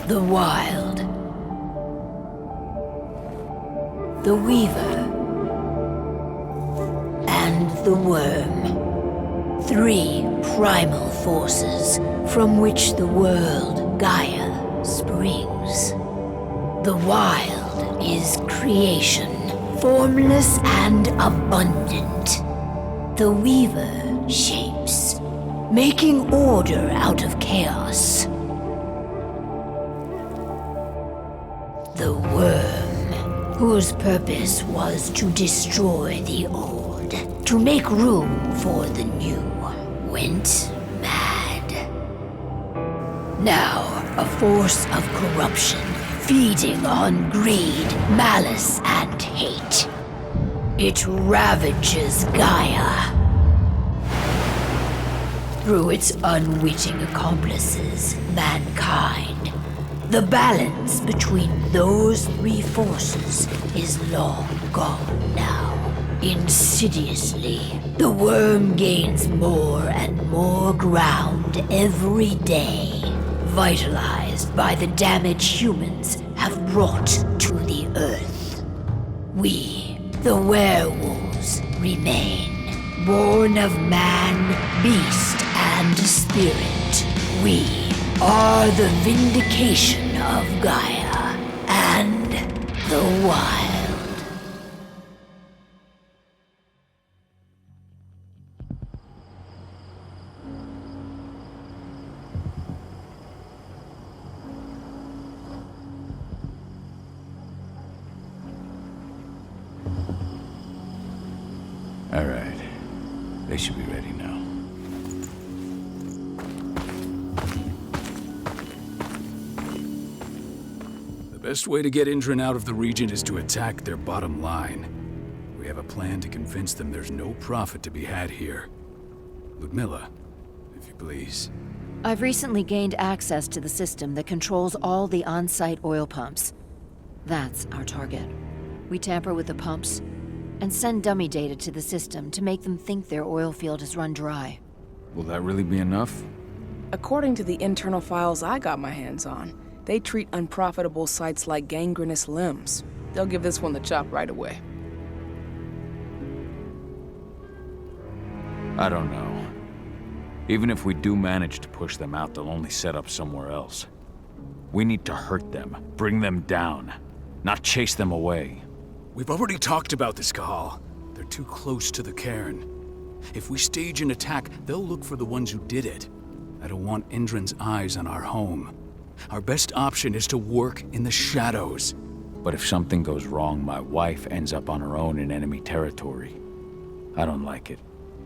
The Wild. The Weaver. And the Worm. Three primal forces from which the world, Gaia, springs. The Wild is creation, formless and abundant. The Weaver shapes, making order out of chaos. The Worm, whose purpose was to destroy the old, to make room for the new, went mad. Now, a force of corruption, feeding on greed, malice, and hate. It ravages Gaia. Through its unwitting accomplices, mankind, the balance between those three forces is long gone now. Insidiously, the worm gains more and more ground every day, vitalized by the damage humans have brought to the earth. We, the werewolves, remain, born of man, beast, and spirit. We are the vindication of Gaia and the Wild. All right. They should be ready now. The best way to get Indran out of the region is to attack their bottom line. We have a plan to convince them there's no profit to be had here. Ludmilla, if you please. I've recently gained access to the system that controls all the on-site oil pumps. That's our target. We tamper with the pumps and send dummy data to the system to make them think their oil field has run dry. Will that really be enough? According to the internal files I got my hands on, they treat unprofitable sites like gangrenous limbs. They'll give this one the chop right away. I don't know. Even if we do manage to push them out, they'll only set up somewhere else. We need to hurt them, bring them down, not chase them away. We've already talked about this, Cahal. They're too close to the cairn. If we stage an attack, they'll look for the ones who did it. I don't want Indran's eyes on our home. Our best option is to work in the shadows. But if something goes wrong, my wife ends up on her own in enemy territory. I don't like it.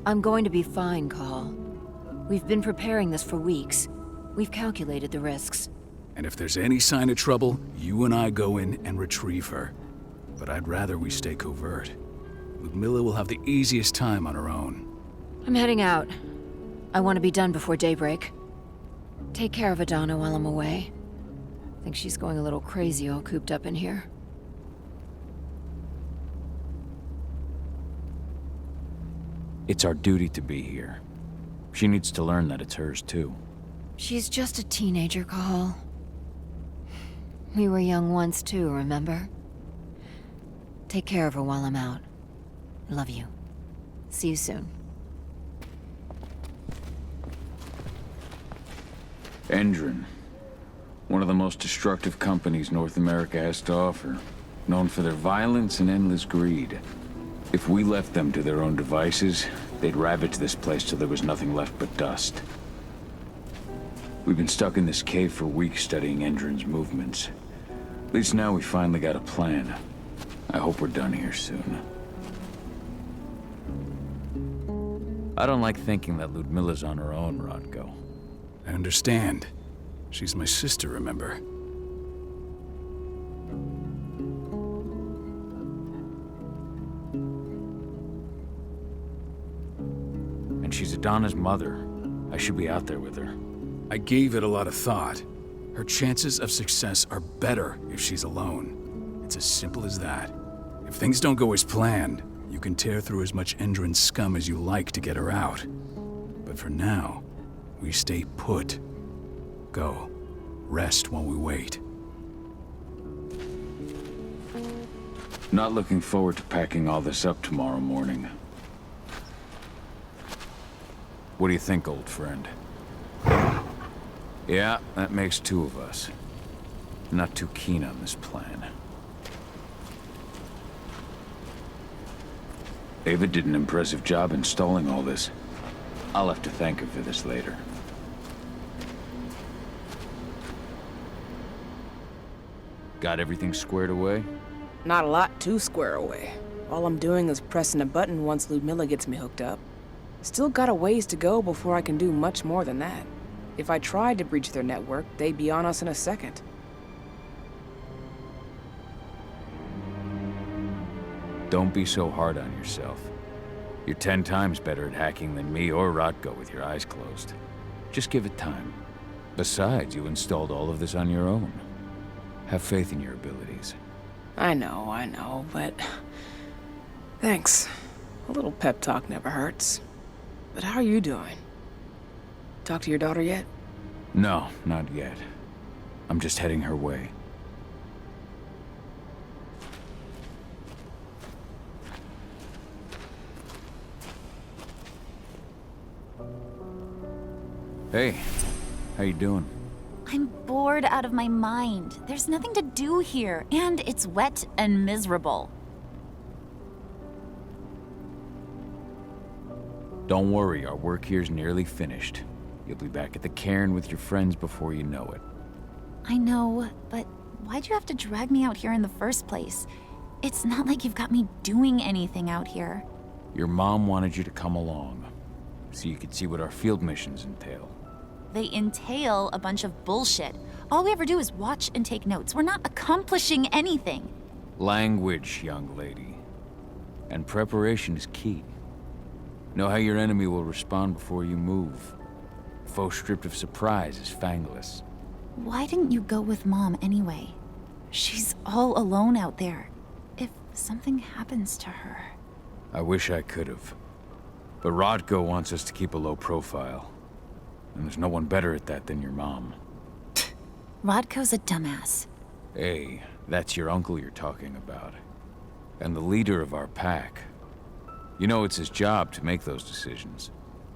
I'm going to be fine, Cahal. We've been preparing this for weeks. We've calculated the risks. And if there's any sign of trouble, you and I go in and retrieve her. But I'd rather we stay covert. Ludmilla will have the easiest time on her own. I'm heading out. I want to be done before daybreak. Take care of Adana while I'm away. Think she's going a little crazy all cooped up in here. It's our duty to be here. She needs to learn that it's hers too. She's just a teenager, Cahal. We were young once too, remember? Take care of her while I'm out. Love you. See you soon. Endron. One of the most destructive companies North America has to offer. Known for their violence and endless greed. If we left them to their own devices, they'd ravage this place till there was nothing left but dust. We've been stuck in this cave for weeks studying Endron's movements. At least now we finally got a plan. I hope we're done here soon. I don't like thinking that Ludmilla's on her own, Rodko. I understand. She's my sister, remember? And she's Adana's mother. I should be out there with her. I gave it a lot of thought. Her chances of success are better if she's alone. It's as simple as that. If things don't go as planned, you can tear through as much Endron scum as you like to get her out. But for now, we stay put. Go. Rest while we wait. Not looking forward to packing all this up tomorrow morning. What do you think, old friend? Yeah, that makes two of us. Not too keen on this plan. Ava did an impressive job installing all this. I'll have to thank her for this later. Got everything squared away? Not a lot to square away. All I'm doing is pressing a button once Ludmilla gets me hooked up. Still got a ways to go before I can do much more than that. If I tried to breach their network, they'd be on us in a second. Don't be so hard on yourself. You're 10 times better at hacking than me or Rodko with your eyes closed. Just give it time. Besides, you installed all of this on your own. Have faith in your abilities. I know, but... Thanks. A little pep talk never hurts. But how are you doing? Talk to your daughter yet? No, not yet. I'm just heading her way. Hey, how you doing? I'm bored out of my mind. There's nothing to do here, and it's wet and miserable. Don't worry, our work here's nearly finished. You'll be back at the cairn with your friends before you know it. I know, but why'd you have to drag me out here in the first place? It's not like you've got me doing anything out here. Your mom wanted you to come along, so you could see what our field missions entail. They entail a bunch of bullshit. All we ever do is watch and take notes. We're not accomplishing anything. Language, young lady. And preparation is key. Know how your enemy will respond before you move. Foe stripped of surprise is fangless. Why didn't you go with Mom anyway? She's all alone out there. If something happens to her... I wish I could have. But Rodko wants us to keep a low profile. And there's no one better at that than your mom. Rodko's a dumbass. Hey, that's your uncle you're talking about. And the leader of our pack. You know, it's his job to make those decisions.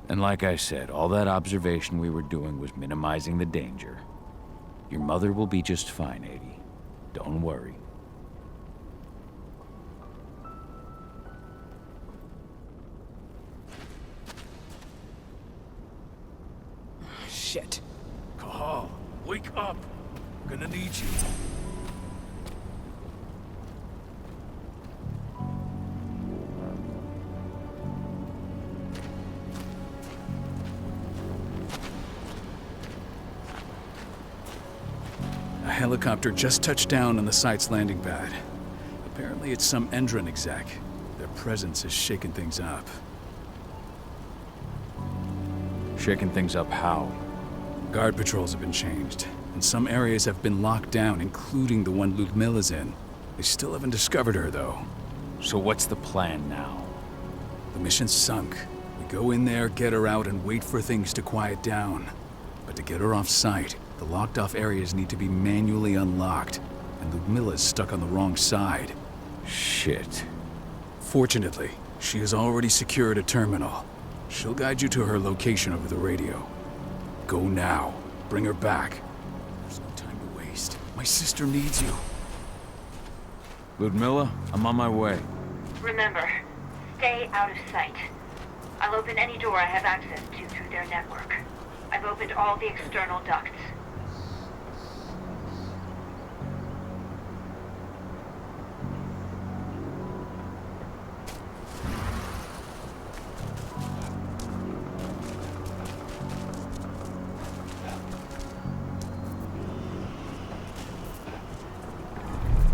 And like I said, all that observation we were doing was minimizing the danger. Your mother will be just fine, Edie. Don't worry. Shit. Cahal, wake up. We're gonna need you. A helicopter just touched down on the site's landing pad. Apparently it's some Endron exec. Their presence is shaking things up. Shaking things up how? Guard patrols have been changed, and some areas have been locked down, including the one Ludmilla's in. They still haven't discovered her, though. So what's the plan now? The mission's sunk. We go in there, get her out, and wait for things to quiet down. But to get her off site, the locked-off areas need to be manually unlocked, and Ludmilla's stuck on the wrong side. Shit. Fortunately, she has already secured a terminal. She'll guide you to her location over the radio. Go now. Bring her back. There's no time to waste. My sister needs you. Ludmilla, I'm on my way. Remember, stay out of sight. I'll open any door I have access to through their network. I've opened all the external ducts.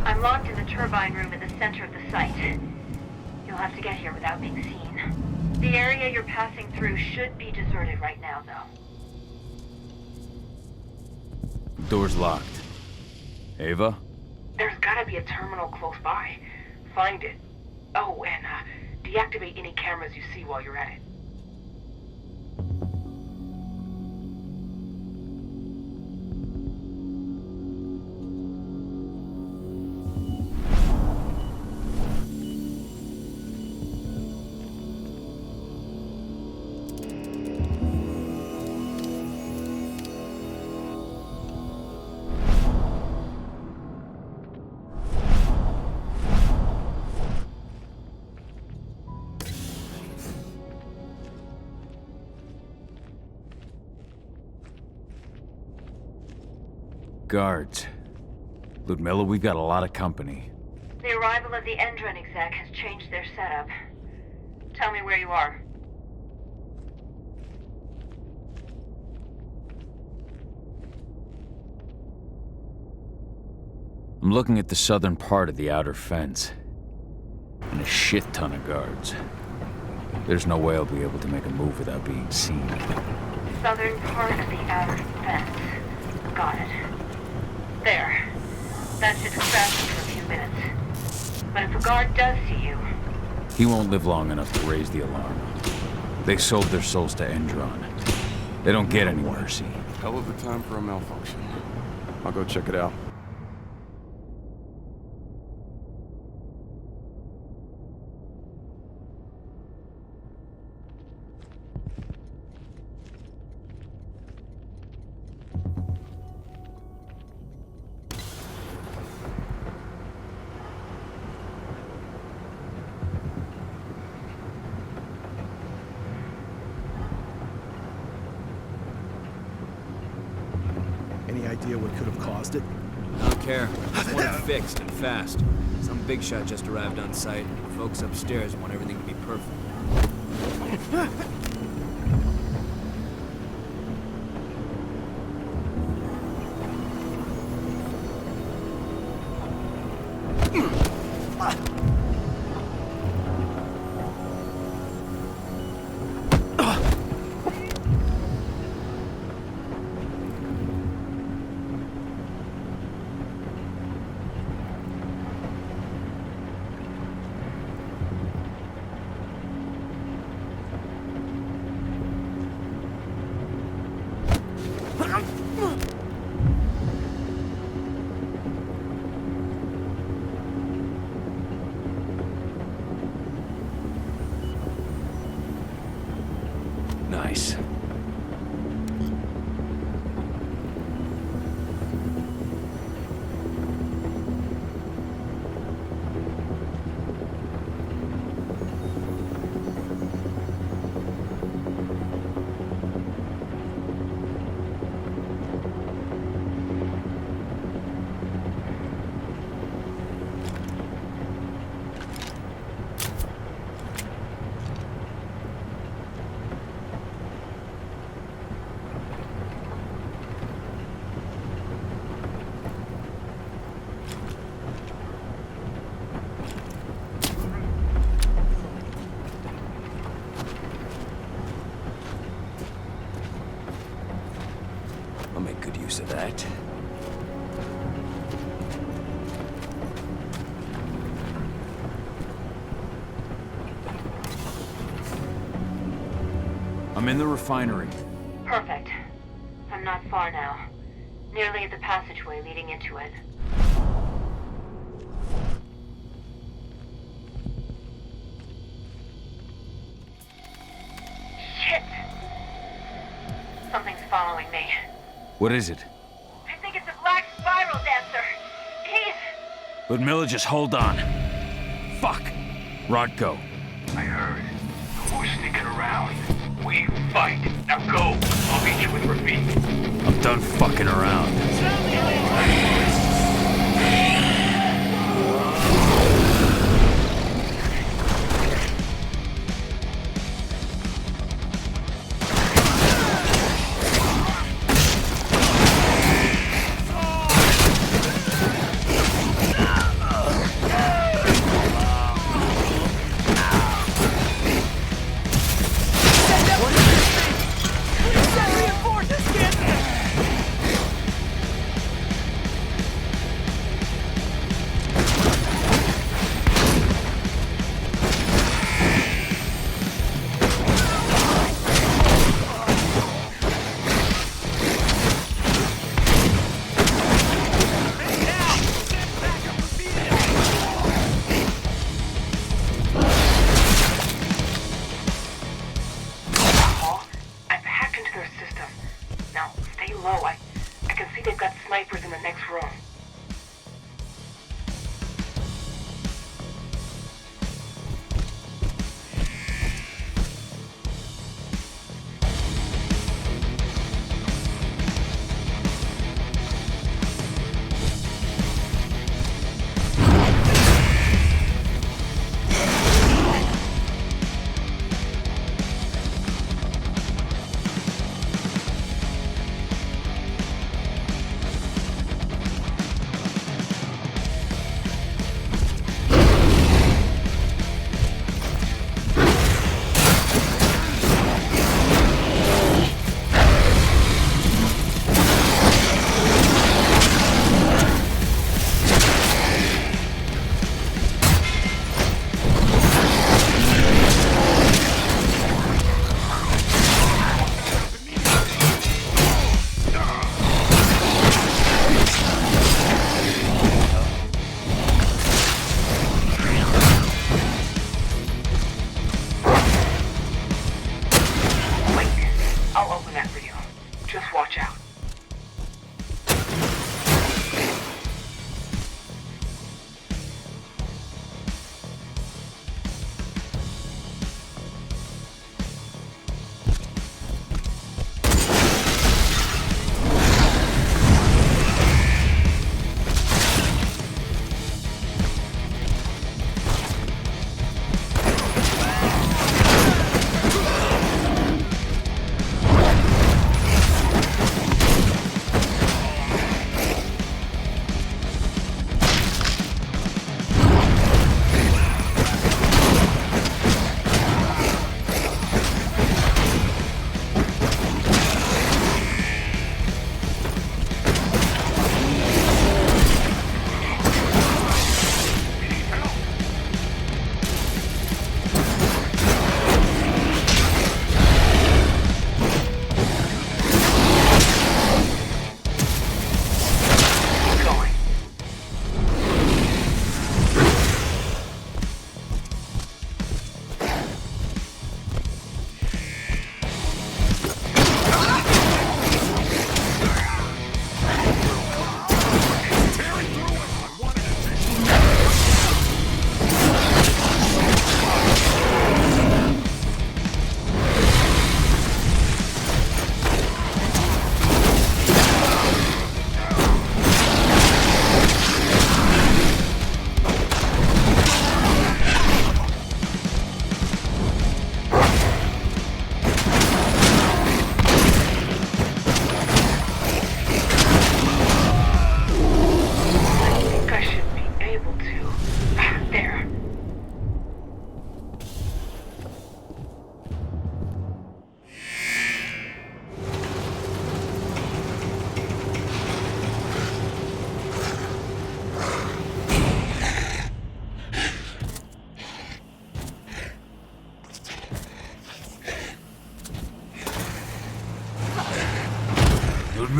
I'm locked in the turbine room in the center of the site. You'll have to get here without being seen. The area you're passing through should be deserted right now, though. Door's locked. Ava? There's gotta be a terminal close by. Find it. Oh, and deactivate any cameras you see while you're at it. Guards. Ludmilla, we've got a lot of company. The arrival of the Endron exec has changed their setup. Tell me where you are. I'm looking at the southern part of the outer fence. And a shit ton of guards. There's no way I'll be able to make a move without being seen. Southern part of the outer fence. Got it. There. That should distract you for a few minutes. But if a guard does see you... He won't live long enough to raise the alarm. They sold their souls to Endron. They don't get any mercy. Hell of a time for a malfunction. I'll go check it out. Any idea what could have caused it? I don't care. Just want it fixed and fast. Some big shot just arrived on site. Folks upstairs want everything to be perfect. I'm in the refinery. Perfect. I'm not far now. Nearly at the passageway leading into it. Shit! Something's following me. What is it? I think it's a black spiral dancer. He's... Ludmilla, just hold on. Fuck! Rodko. I heard. Who's sneaking around? We fight. Now go. I'll meet you with Rafik. I'm done fucking around. I've hacked into their system. Now, stay low. I can see they've got snipers in the next room.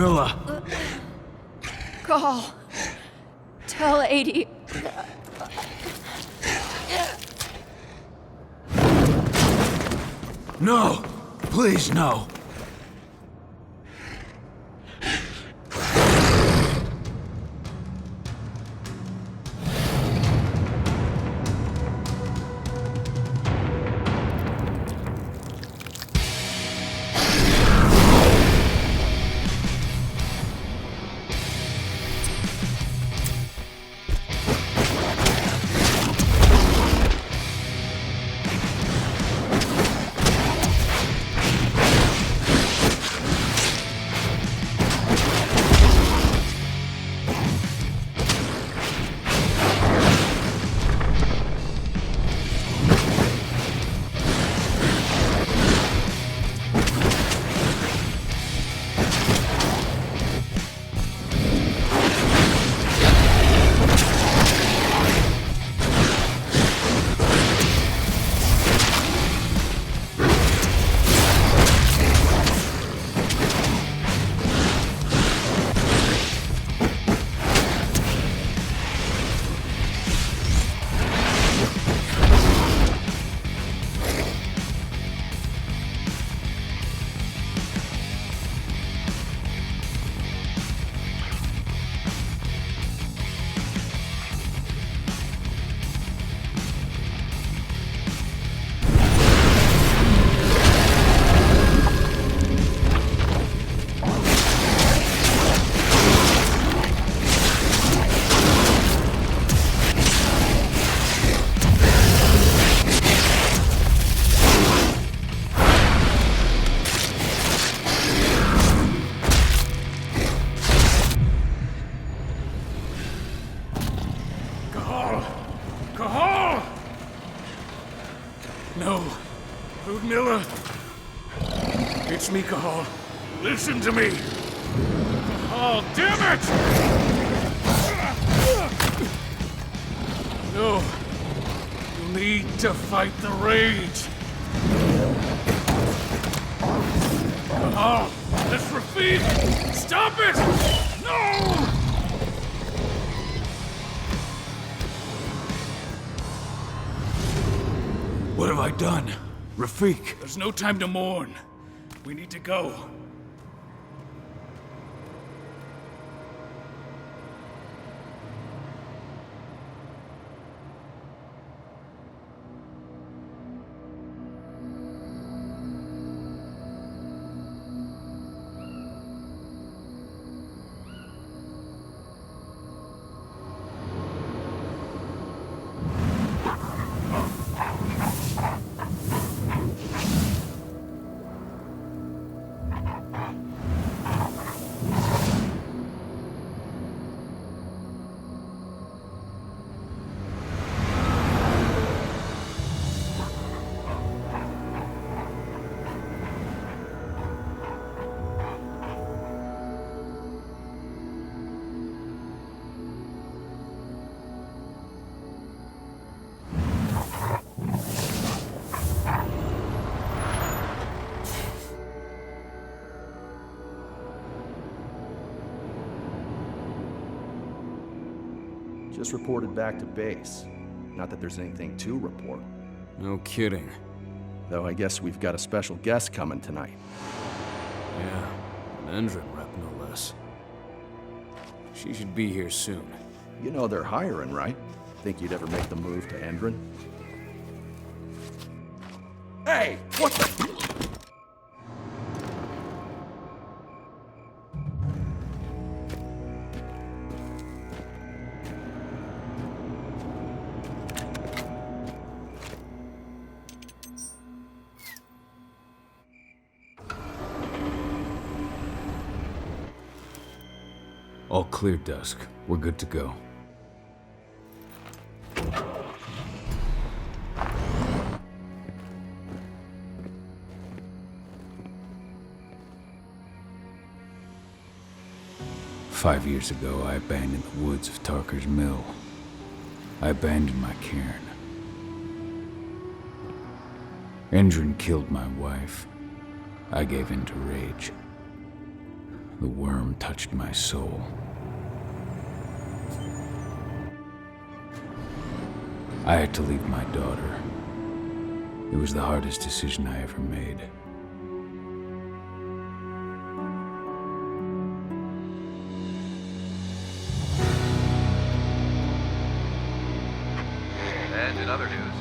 Ludmilla! Call. Tell 80. No! Please, no! No. Ludmilla. It's me, Cahal. Listen to me. Cahal, damn it! No. You need to fight the rage. Cahal, that's Rafik! Stop it! No! What have I done? Rafik! There's no time to mourn. We need to go. Just reported back to base. Not that there's anything to report. No kidding. Though I guess we've got a special guest coming tonight. Yeah, an Endron rep, no less. She should be here soon. You know they're hiring, right? Think you'd ever make the move to Endron? Hey! What the... All clear, Dusk. We're good to go. Five years ago, I abandoned the woods of Tarker's Mill. I abandoned my cairn. Endron killed my wife. I gave in to rage. The worm touched my soul. I had to leave my daughter. It was the hardest decision I ever made. And in other news,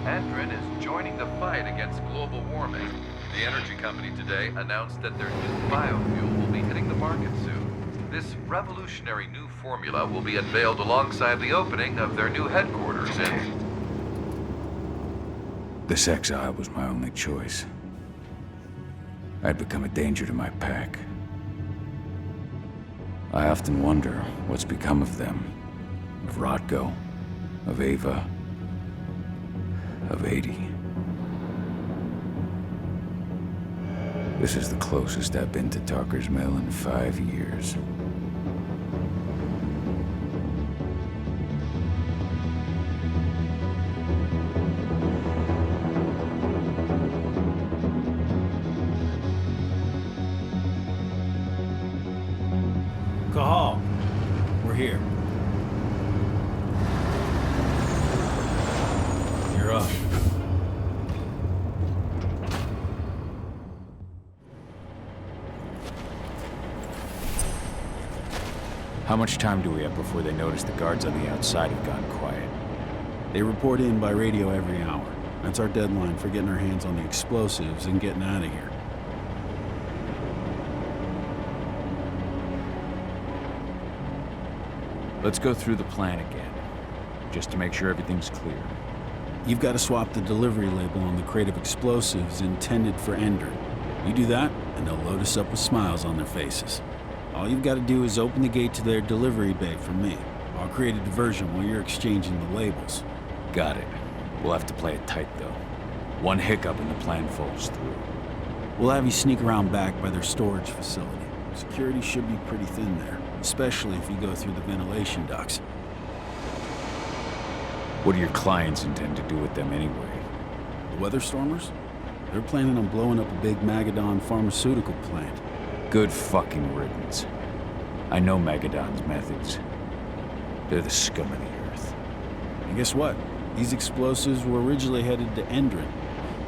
Andrin is joining the fight against global warming. The energy company today announced that their new biofuel will be hitting the market soon. This revolutionary new formula will be unveiled alongside the opening of their new headquarters in... This exile was my only choice. I'd become a danger to my pack. I often wonder what's become of them. Of Rotko, of Ava, of 80. This is the closest I've been to Talker's Mill in 5 years. Cahal, we're here. You're up. How much time do we have before they notice the guards on the outside have gone quiet? They report in by radio every hour. That's our deadline for getting our hands on the explosives and getting out of here. Let's go through the plan again, just to make sure everything's clear. You've got to swap the delivery label on the crate of explosives intended for Ender. You do that, and they'll load us up with smiles on their faces. All you've got to do is open the gate to their delivery bay for me. I'll create a diversion while you're exchanging the labels. Got it. We'll have to play it tight, though. One hiccup and the plan falls through. We'll have you sneak around back by their storage facility. Security should be pretty thin there, especially if you go through the ventilation ducts. What do your clients intend to do with them anyway? The Weatherstormers? They're planning on blowing up a big Magadon pharmaceutical plant. Good fucking riddance. I know Magadon's methods. They're the scum of the earth. And guess what? These explosives were originally headed to Endrin,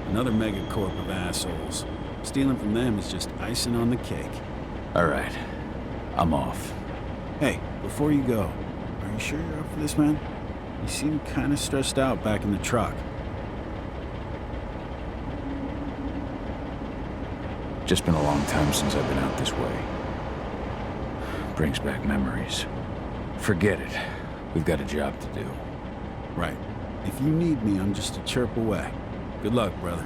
another megacorp of assholes. Stealing from them is just icing on the cake. All right. I'm off. Hey, before you go, are you sure you're up for this, man? You seem kind of stressed out back in the truck. Just been a long time since I've been out this way. Brings back memories. Forget it. We've got a job to do. Right. If you need me, I'm just a chirp away. Good luck, brother.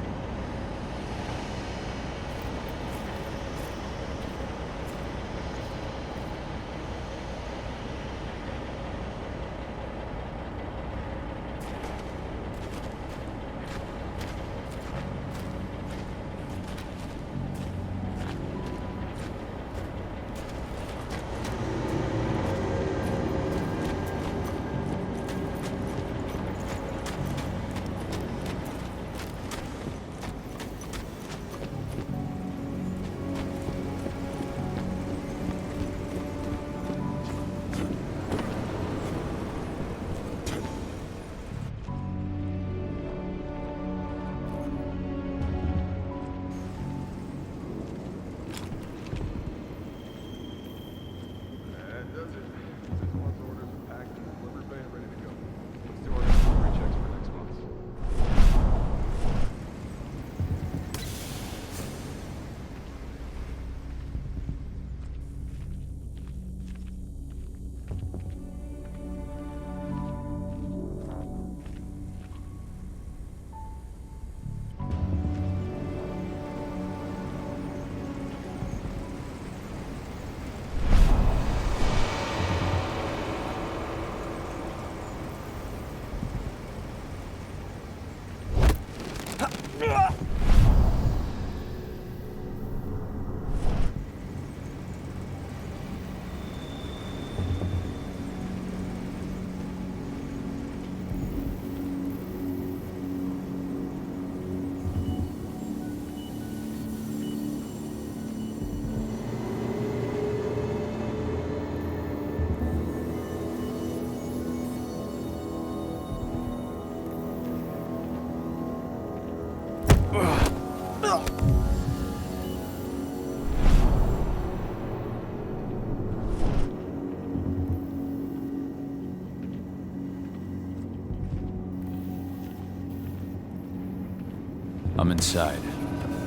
I'm inside.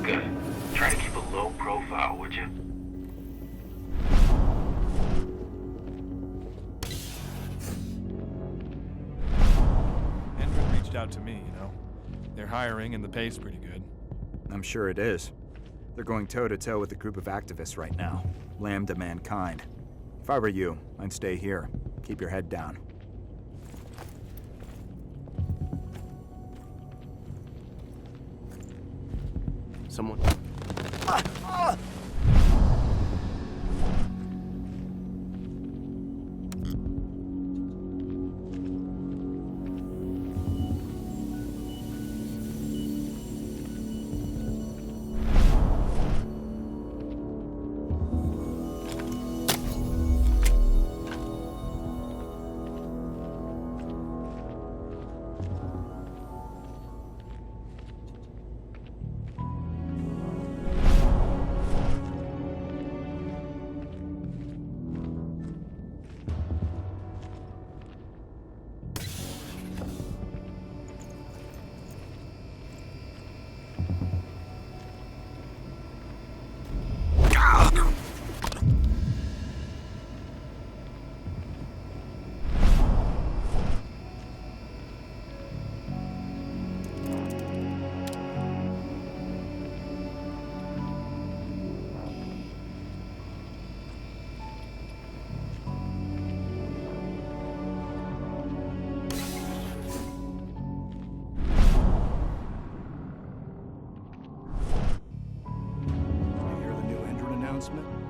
Good. Try to keep a low profile, would you? Endrin reached out to me, you know. They're hiring and the pay's pretty good. I'm sure it is. They're going toe-to-toe with a group of activists right now. Lambda Mankind. If I were you, I'd stay here. Keep your head down. Someone...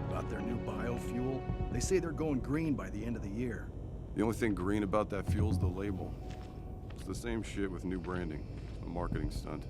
About their new biofuel. They say they're going green by the end of the year. The only thing green about that fuel's the label. It's the same shit with new branding. A marketing stunt.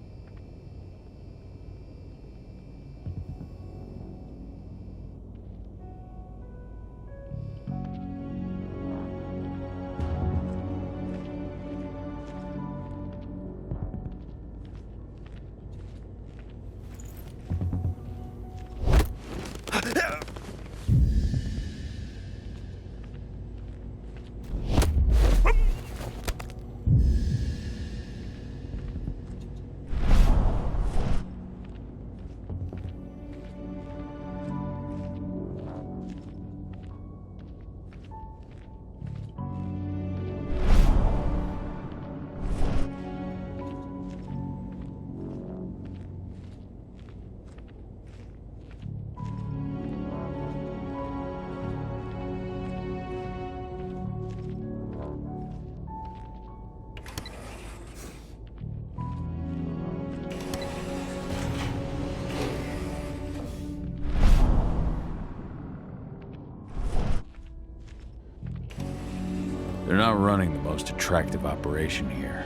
They're not running the most attractive operation here.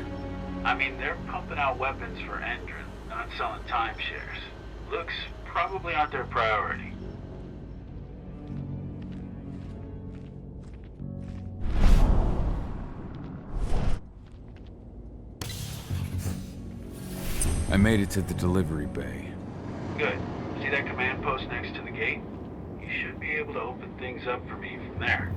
I mean, they're pumping out weapons for Endrin, not selling timeshares. Looks probably aren't their priority. I made it to the delivery bay. Good. See that command post next to the gate? You should be able to open things up for me from there.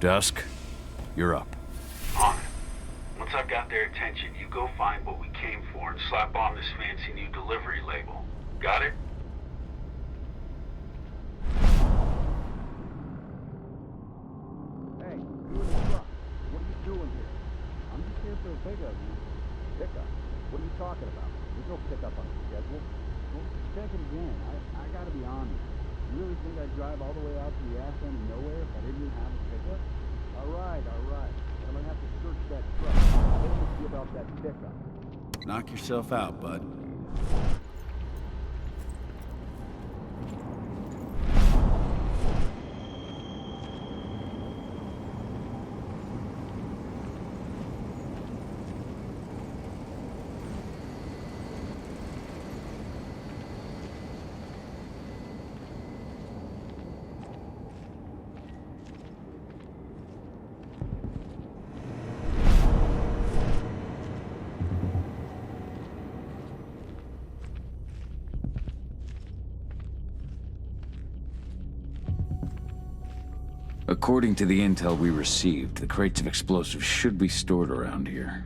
Dusk, you're up. On it. Once I've got their attention, you go find what we came for and slap on this fancy new delivery label. Got it? Hey, you in the truck. What are you doing here? I'm just here for a pickup. Pickup? What are you talking about? There's no pickup on the schedule. Well, check it again. I gotta be honest. You really think I'd drive all the way out to the ass end of nowhere if I didn't have a pickup? All right. I'm gonna have to search that truck. Let me see about that pickup. Knock yourself out, bud. According to the intel we received, the crates of explosives should be stored around here.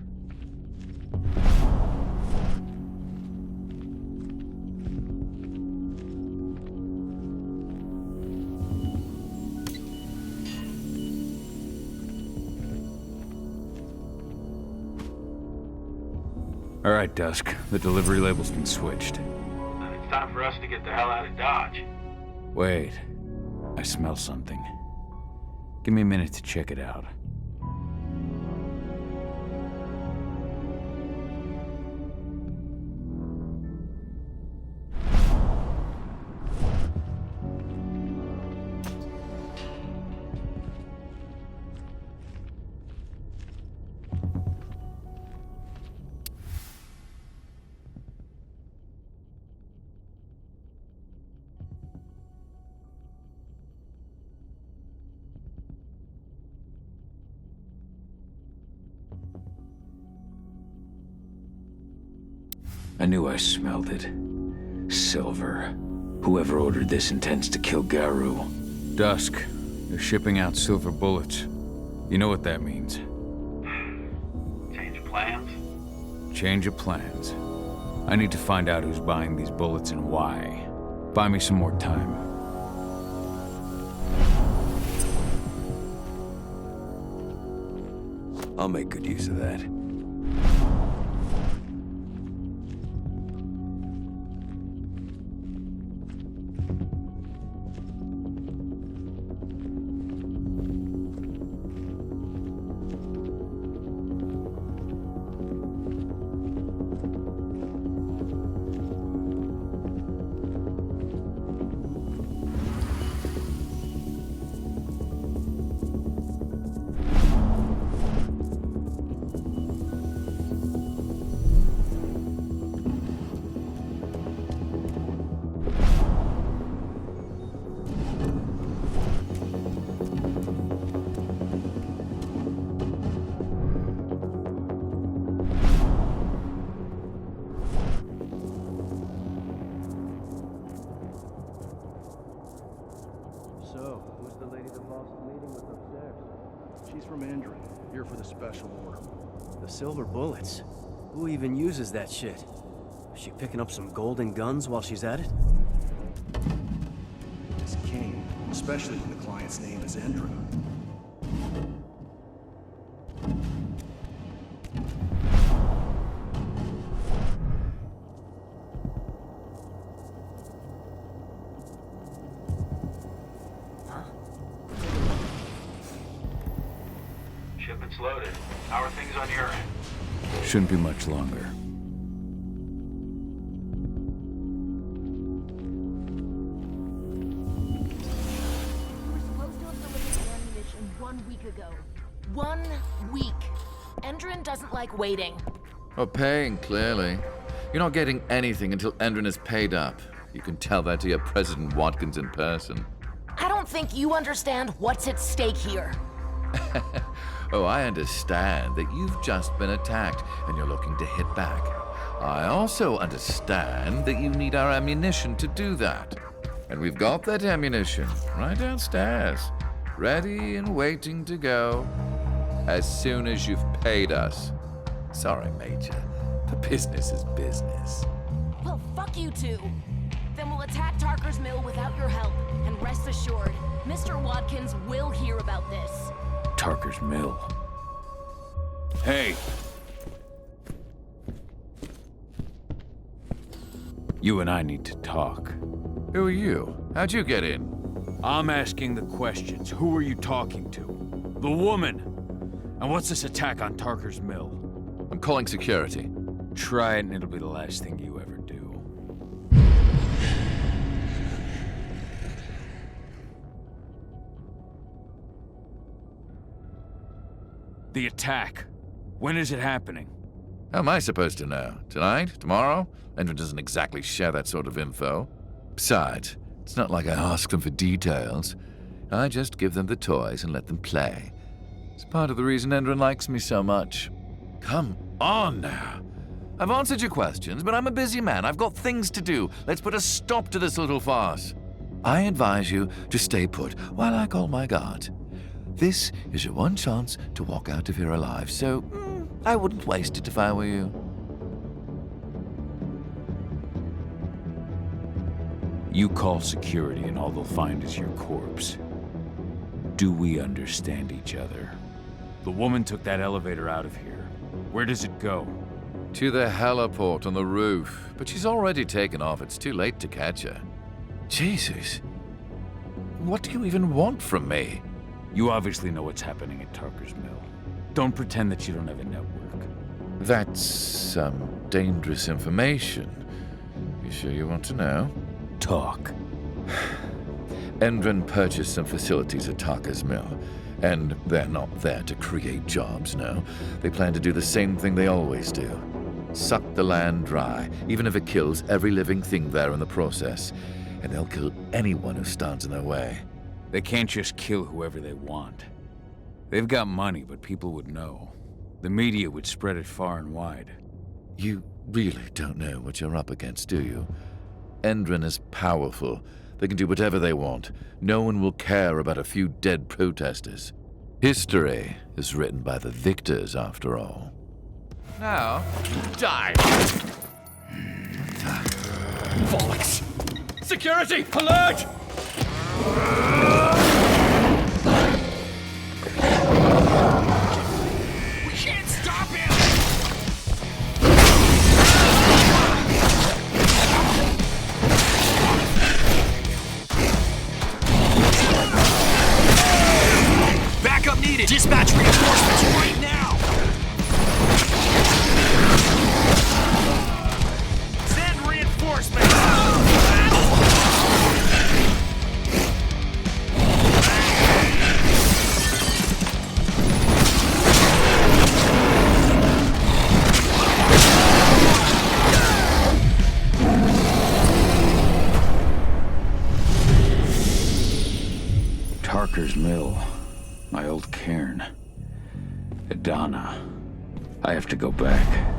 All right, Dusk. The delivery label's been switched. Then it's time for us to get the hell out of Dodge. Wait. I smell something. Give me a minute to check it out. I knew I smelled it. Silver. Whoever ordered this intends to kill Garu. Dusk. They're shipping out silver bullets. You know what that means. Change of plans? Change of plans. I need to find out who's buying these bullets and why. Buy me some more time. I'll make good use of that. So, who's the lady the boss is meeting with upstairs? She's from Andron, here for the special order. The silver bullets? Who even uses that shit? Is she picking up some golden guns while she's at it? It's king, especially when the client's name is Andron. Shipment's loaded. How are things on your end? Shouldn't be much longer. We were supposed to have delivered the ammunition 1 week ago. 1 week. Endron doesn't like waiting. Oh, paying, clearly. You're not getting anything until Endron is paid up. You can tell that to your President Watkins in person. I don't think you understand what's at stake here. Oh, I understand that you've just been attacked and you're looking to hit back. I also understand that you need our ammunition to do that. And we've got that ammunition right downstairs. ready and waiting to go as soon as you've paid us. Sorry, Major, but business is business. Well, fuck you two. Then we'll attack Tarker's Mill without your help. And rest assured, Mr. Watkins will hear about this. Tarker's Mill. Hey! You and I need to talk. Who are you? How'd you get in? I'm asking the questions. Who are you talking to? The woman! And what's this attack on Tarker's Mill? I'm calling security. Try it and it'll be the last thing you ever do. The attack. When is it happening? How am I supposed to know? Tonight? Tomorrow? Endrin doesn't exactly share that sort of info. Besides, it's not like I ask them for details. I just give them the toys and let them play. It's part of the reason Endrin likes me so much. Come on now. I've answered your questions, but I'm a busy man. I've got things to do. Let's put a stop to this little farce. I advise you to stay put while I call my guard. This is your one chance to walk out of here alive, so I wouldn't waste it if I were you. You call security and all they'll find is your corpse. Do we understand each other? The woman took that elevator out of here. Where does it go? To the heliport on the roof. But she's already taken off. It's too late to catch her. Jesus. What do you even want from me? You obviously know what's happening at Tarker's Mill. Don't pretend that you don't have a network. That's some dangerous information. You sure you want to know? Talk. Endrin purchased some facilities at Tarker's Mill, and they're not there to create jobs, no. They plan to do the same thing they always do. Suck the land dry, even if it kills every living thing there in the process. And they'll kill anyone who stands in their way. They can't just kill whoever they want. They've got money, but people would know. The media would spread it far and wide. You really don't know what you're up against, do you? Endrin is powerful. They can do whatever they want. No one will care about a few dead protesters. History is written by the victors, after all. Now, die! Bollocks! Security! Alert! We can't stop him! Backup needed! Dispatch reinforcements right now! Send reinforcements! Tarker's Mill. My old cairn. Adana. I have to go back.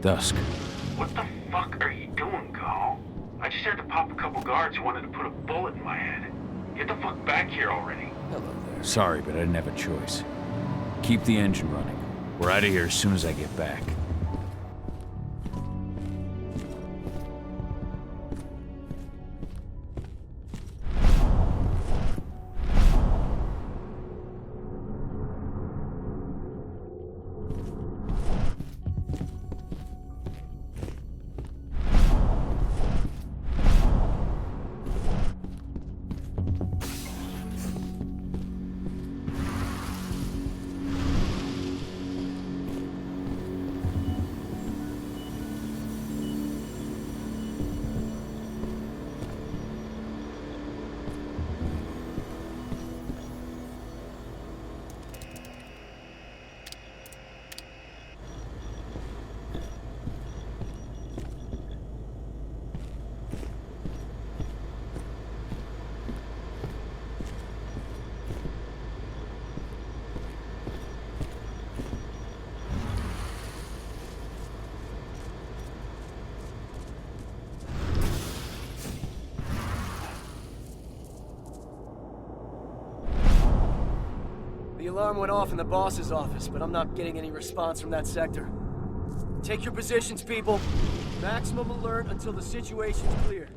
dusk. What the fuck are you doing, Call? I just had to pop a couple guards who wanted to put a bullet in my head. Get the fuck back here already. Hello there. Sorry, but I didn't have a choice. Keep the engine running. We're out of here as soon as I get back. The alarm went off in the boss's office, but I'm not getting any response from that sector. Take your positions, people. Maximum alert until the situation's clear.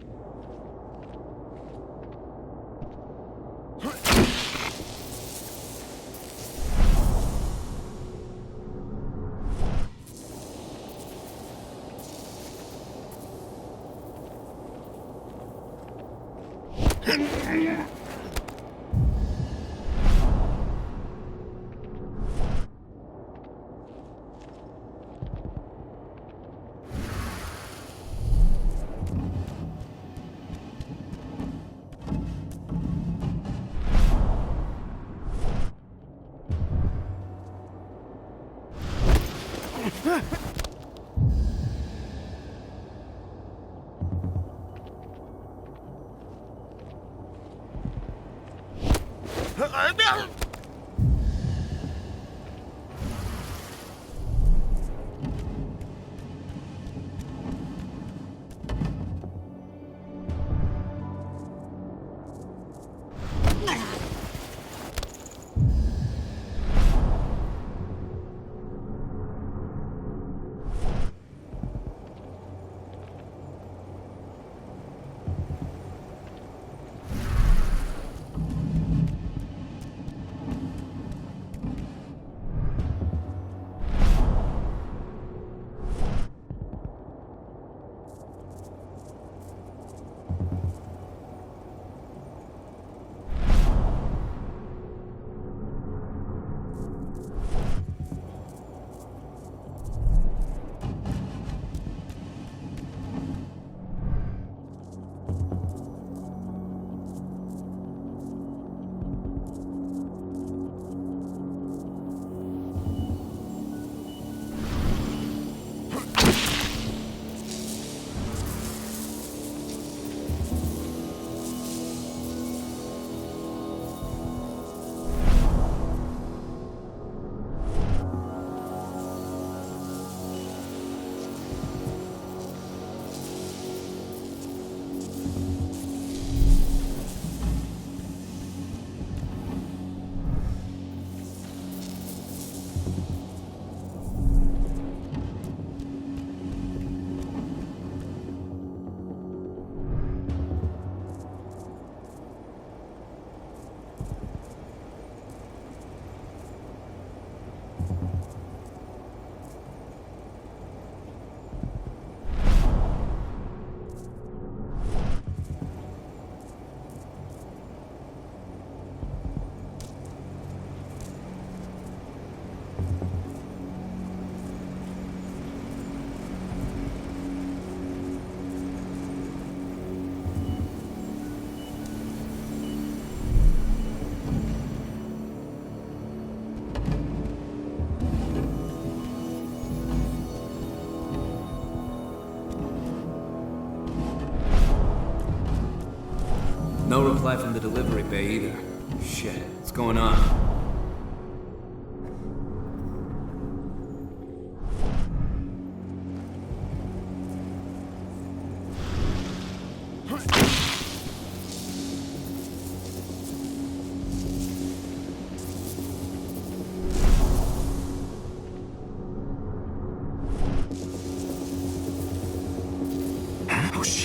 No reply from the delivery bay either. Shit, what's going on?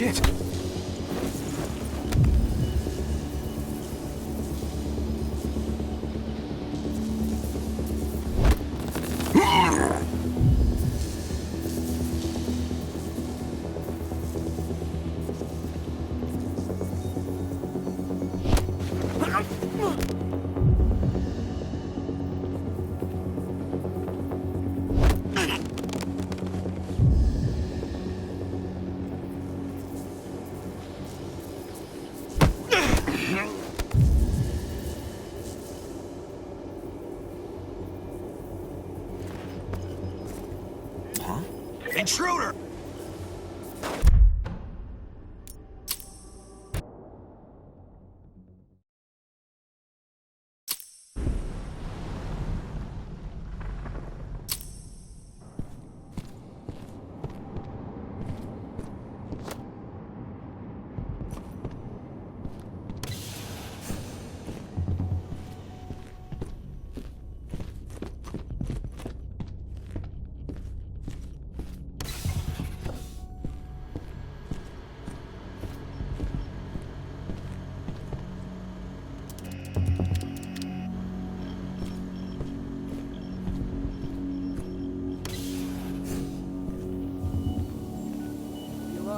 Shit! Intruder!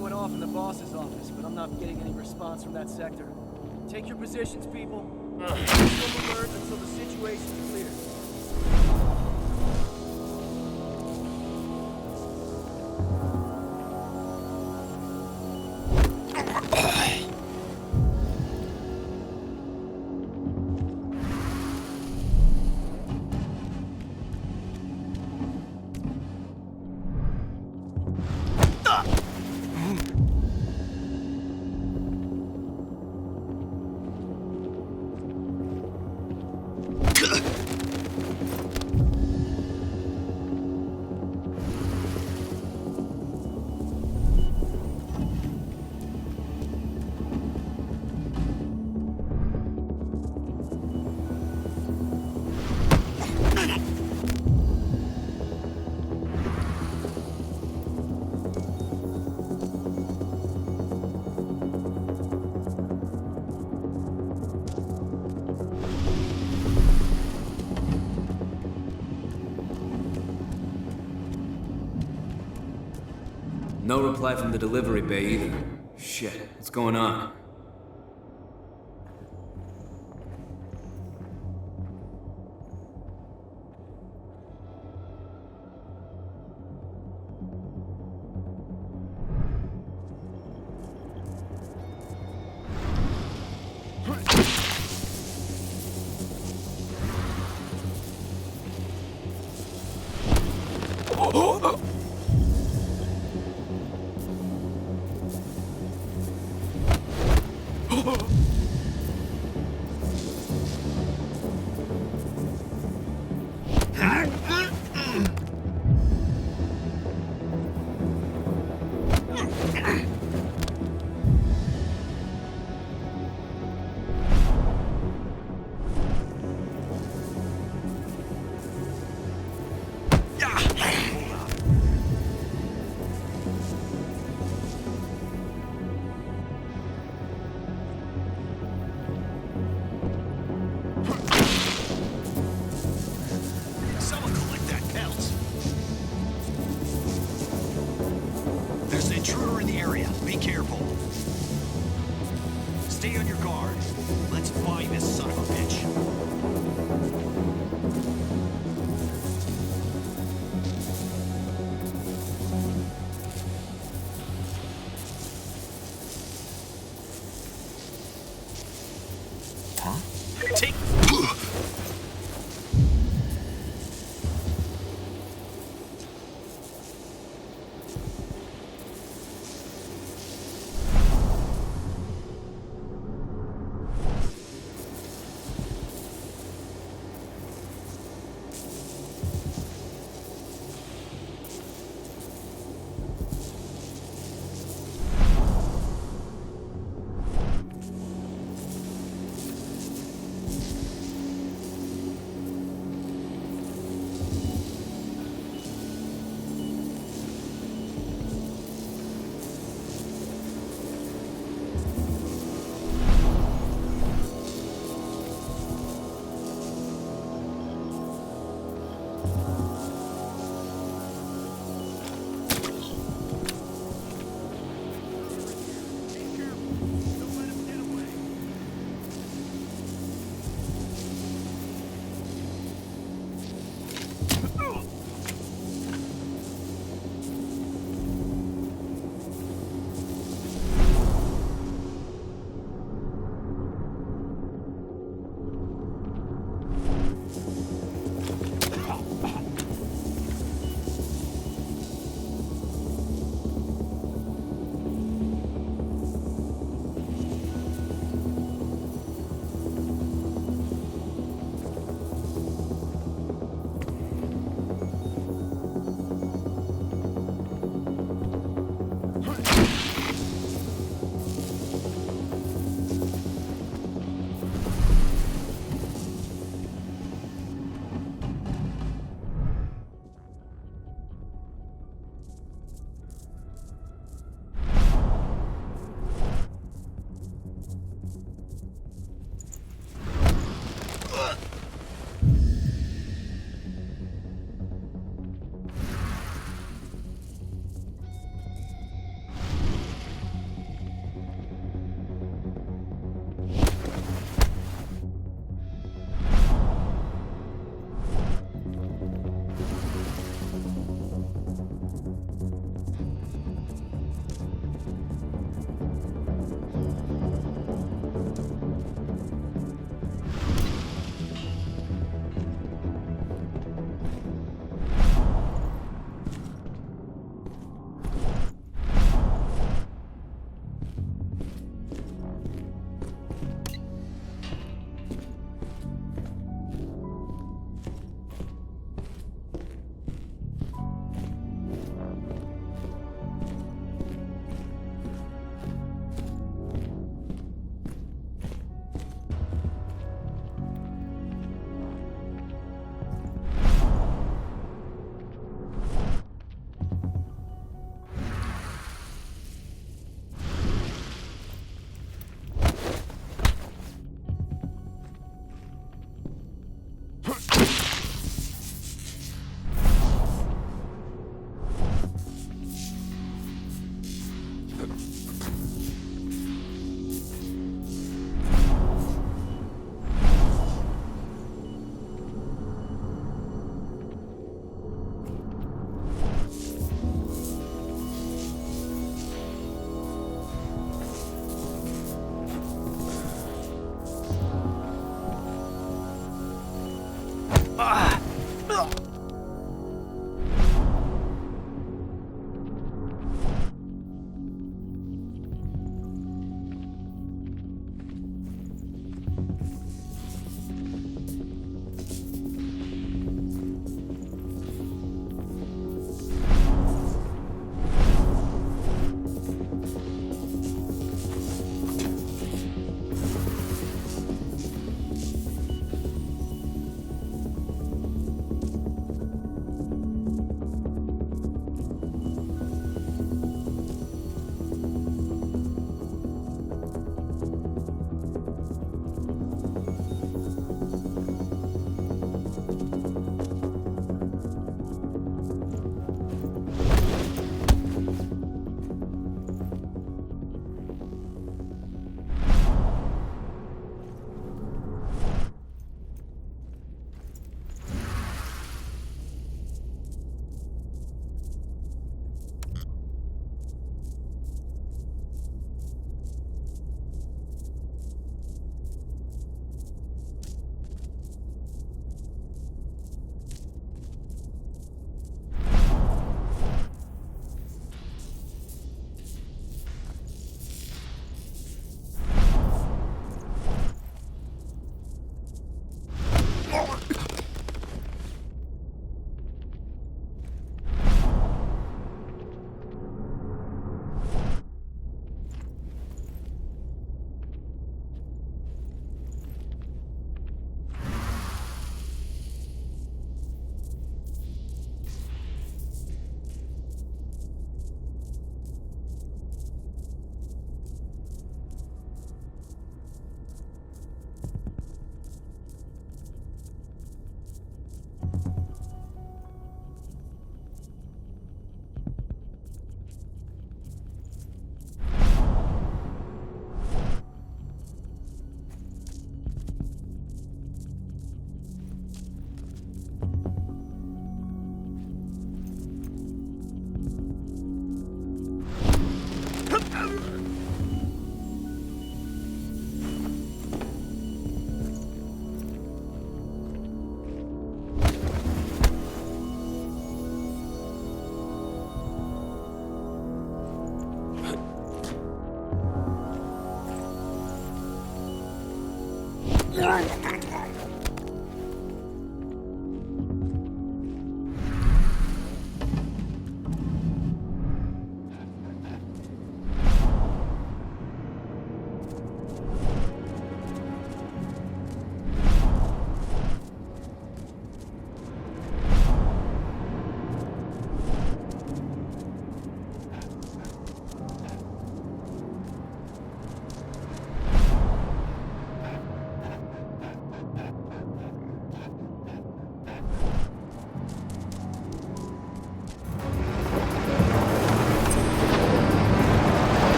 Went off in the boss's office, but I'm not getting any response from that sector. Take your positions, people. Maximum alert until the situation's clear. No reply from the delivery bay either. Shit, what's going on?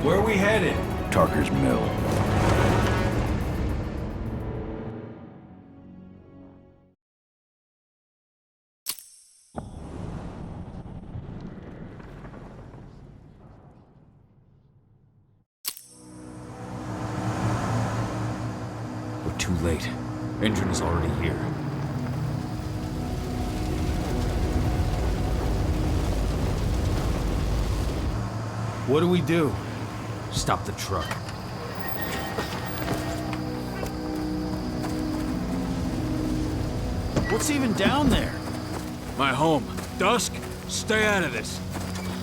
Where are we headed? Tarker's Mill. We're too late. Engine is already here. What do we do? Stop the truck. What's even down there? My home. Dusk, stay out of this.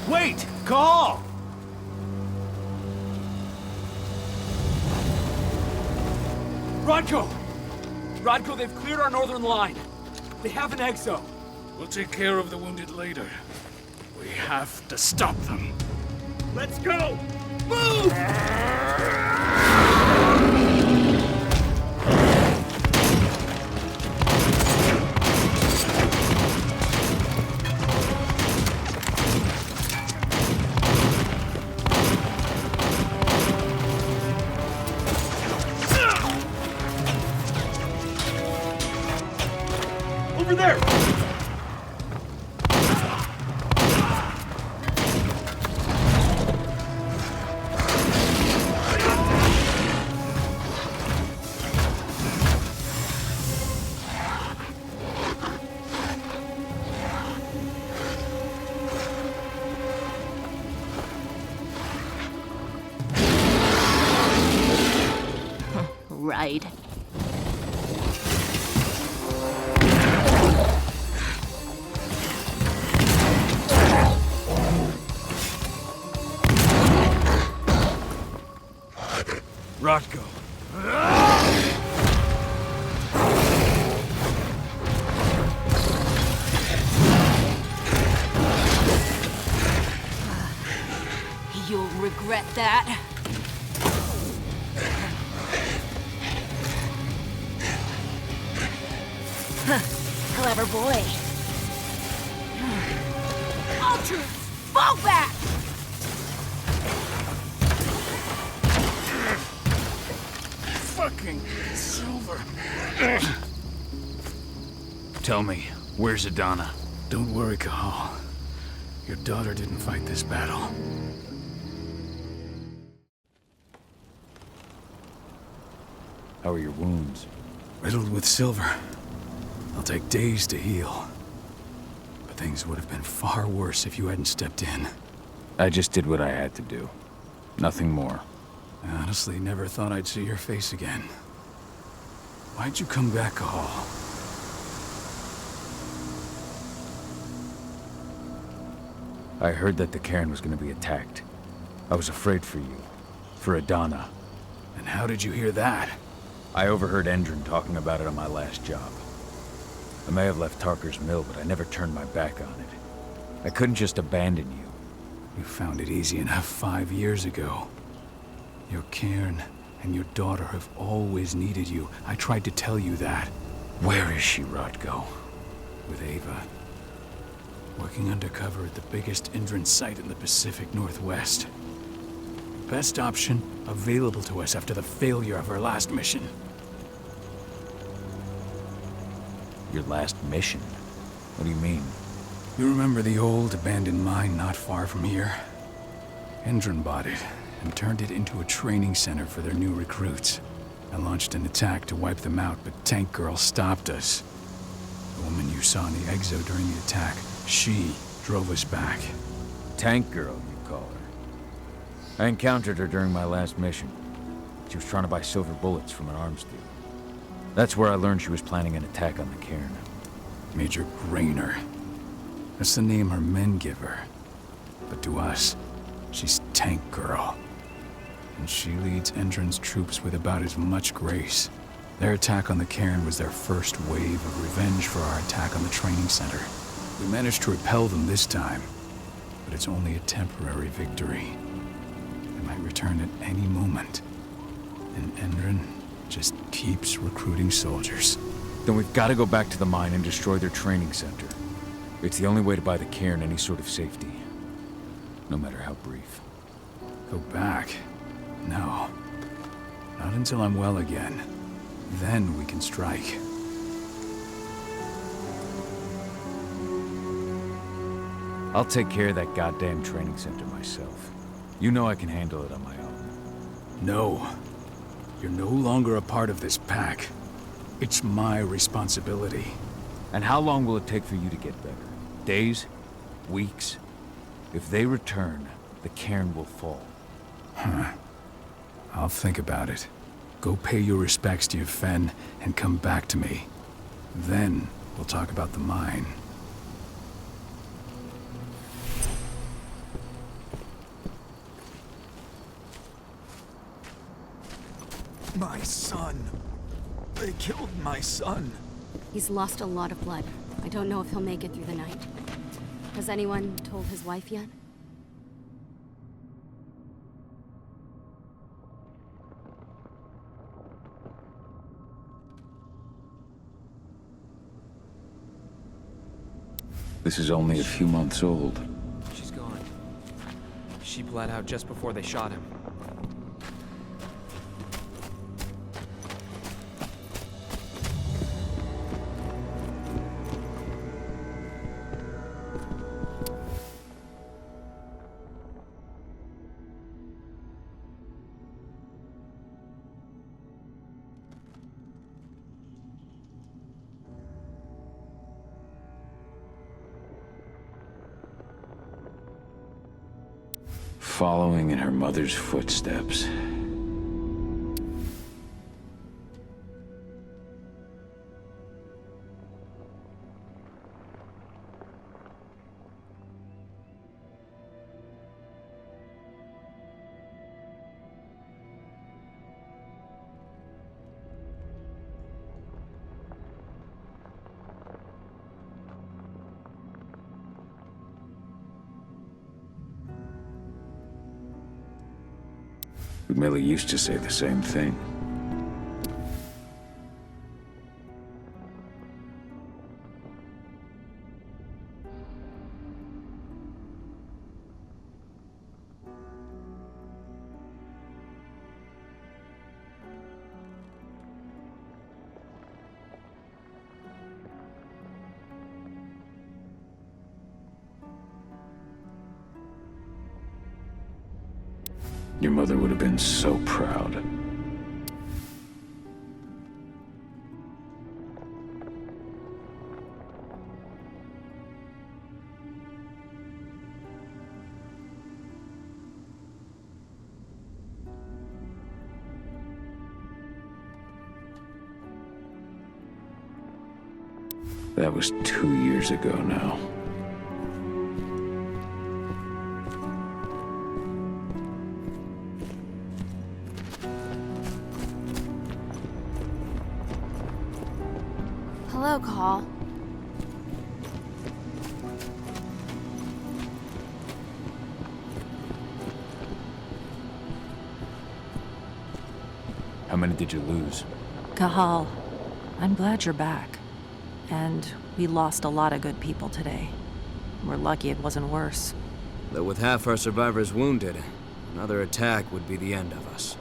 Wait! Call! Rodko! Rodko, they've cleared our northern line. They have an exo. We'll take care of the wounded later. We have to stop them. Let's go! Move! Over there! Right. Rodko. You'll regret that. Clever boy. Ultra, fall back! Fucking Silver. Tell me, where's Adana? Don't worry, Cahal. Your daughter didn't fight this battle. How are your wounds? Riddled with silver. They'll take days to heal. But things would have been far worse if you hadn't stepped in. I just did what I had to do. Nothing more. I honestly never thought I'd see your face again. Why'd you come back, Cahal? I heard that the cairn was going to be attacked. I was afraid for you. For Adana. And how did you hear that? I overheard Endron talking about it on my last job. I may have left Tarker's Mill, but I never turned my back on it. I couldn't just abandon you. You found it easy enough 5 years ago. Your cairn and your daughter have always needed you. I tried to tell you that. Where is she, Rodko? With Ava. Working undercover at the biggest Indran site in the Pacific Northwest. Best option available to us after the failure of our last mission. Your last mission? What do you mean? You remember the old abandoned mine not far from here? Indran bought it and turned it into a training center for their new recruits. I launched an attack to wipe them out, but Tank Girl stopped us. The woman you saw in the exo during the attack, she drove us back. Tank Girl, you call her. I encountered her during my last mission. She was trying to buy silver bullets from an arms dealer. That's where I learned she was planning an attack on the cairn. Major Grainer. That's the name her men give her. But to us, she's Tank Girl. And she leads Endron's troops with about as much grace. Their attack on the cairn was their first wave of revenge for our attack on the training center. We managed to repel them this time, but it's only a temporary victory. They might return at any moment. And Endron just keeps recruiting soldiers. Then we've got to go back to the mine and destroy their training center. It's the only way to buy the cairn any sort of safety. No matter how brief. Go back? No. Not until I'm well again. Then we can strike. I'll take care of that goddamn training center myself. You know I can handle it on my own. No. You're no longer a part of this pack. It's my responsibility. And how long will it take for you to get better? Days? Weeks? If they return, the cairn will fall. Huh. I'll think about it. Go pay your respects to your Fen and come back to me. Then we'll talk about the mine. My son. They killed my son. He's lost a lot of blood. I don't know if he'll make it through the night. Has anyone told his wife yet? This is only a few months old. She's gone. She bled out just before they shot him. Following in her mother's footsteps. Millie used to say the same thing. Your mother would have been so proud. That was 2 years ago now. Hello, Call. How many did you lose? Cahal, I'm glad you're back. And we lost a lot of good people today. We're lucky it wasn't worse. Though with half our survivors wounded, another attack would be the end of us.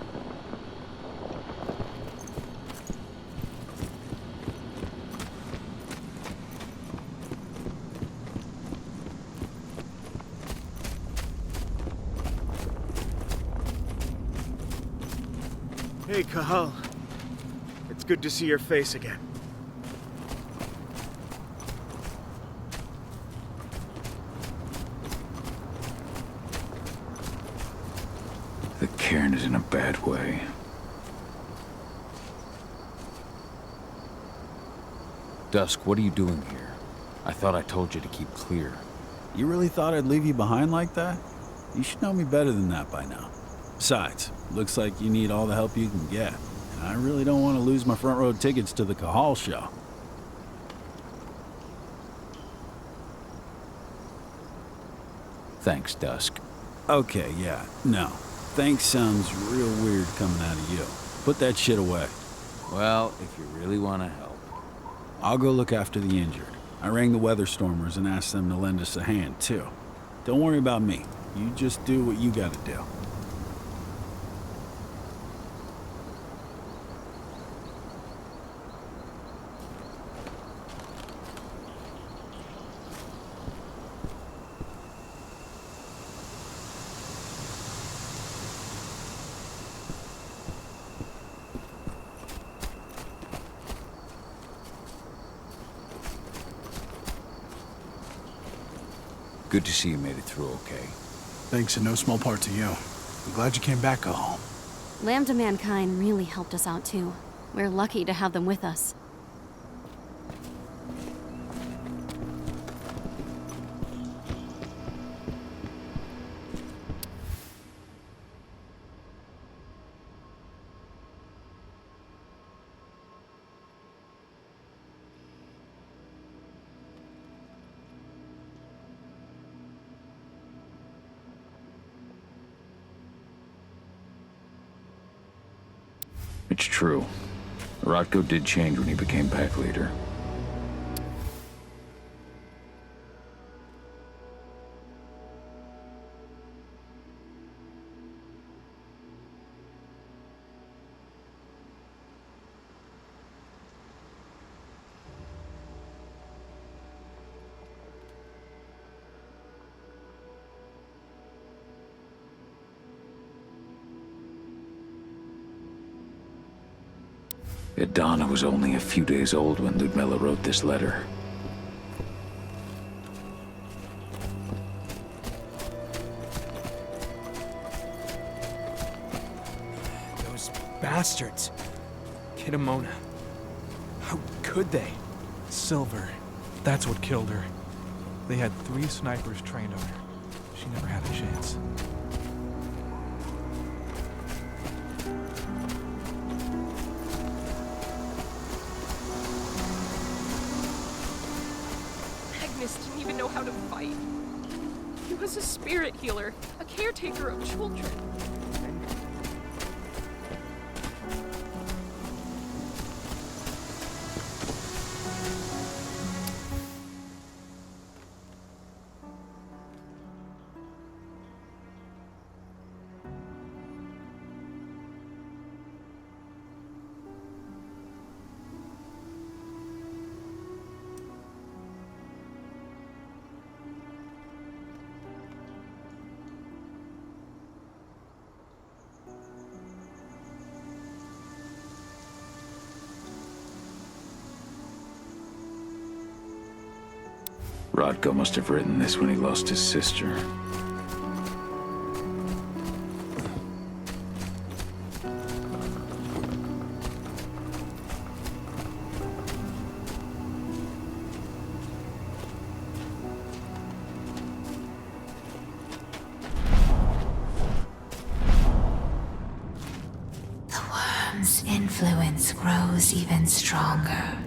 Hey, Cahal. It's good to see your face again. Cairn is in a bad way. Dusk, what are you doing here? I thought I told you to keep clear. You really thought I'd leave you behind like that? You should know me better than that by now. Besides, looks like you need all the help you can get. And I really don't want to lose my front row tickets to the Cahal show. Thanks, Dusk. Okay, yeah, no. Thanks sounds real weird coming out of you. Put that shit away. Well, if you really want to help. I'll go look after the injured. I rang the Weatherstormers and asked them to lend us a hand, too. Don't worry about me. You just do what you gotta do. Good to see you made it through okay. Thanks in no small part to you. I'm glad you came back home. Lambda Mankind really helped us out too. We're lucky to have them with us. It's true. Rodko did change when he became pack leader. Donna was only a few days old when Ludmilla wrote this letter. Those bastards. Kitamona. How could they? Silver. That's what killed her. They had 3 snipers trained on her. She never had a chance. Didn't even know how to fight. He was a spirit healer, a caretaker of children. Rodko must have written this when he lost his sister. The worm's influence grows even stronger.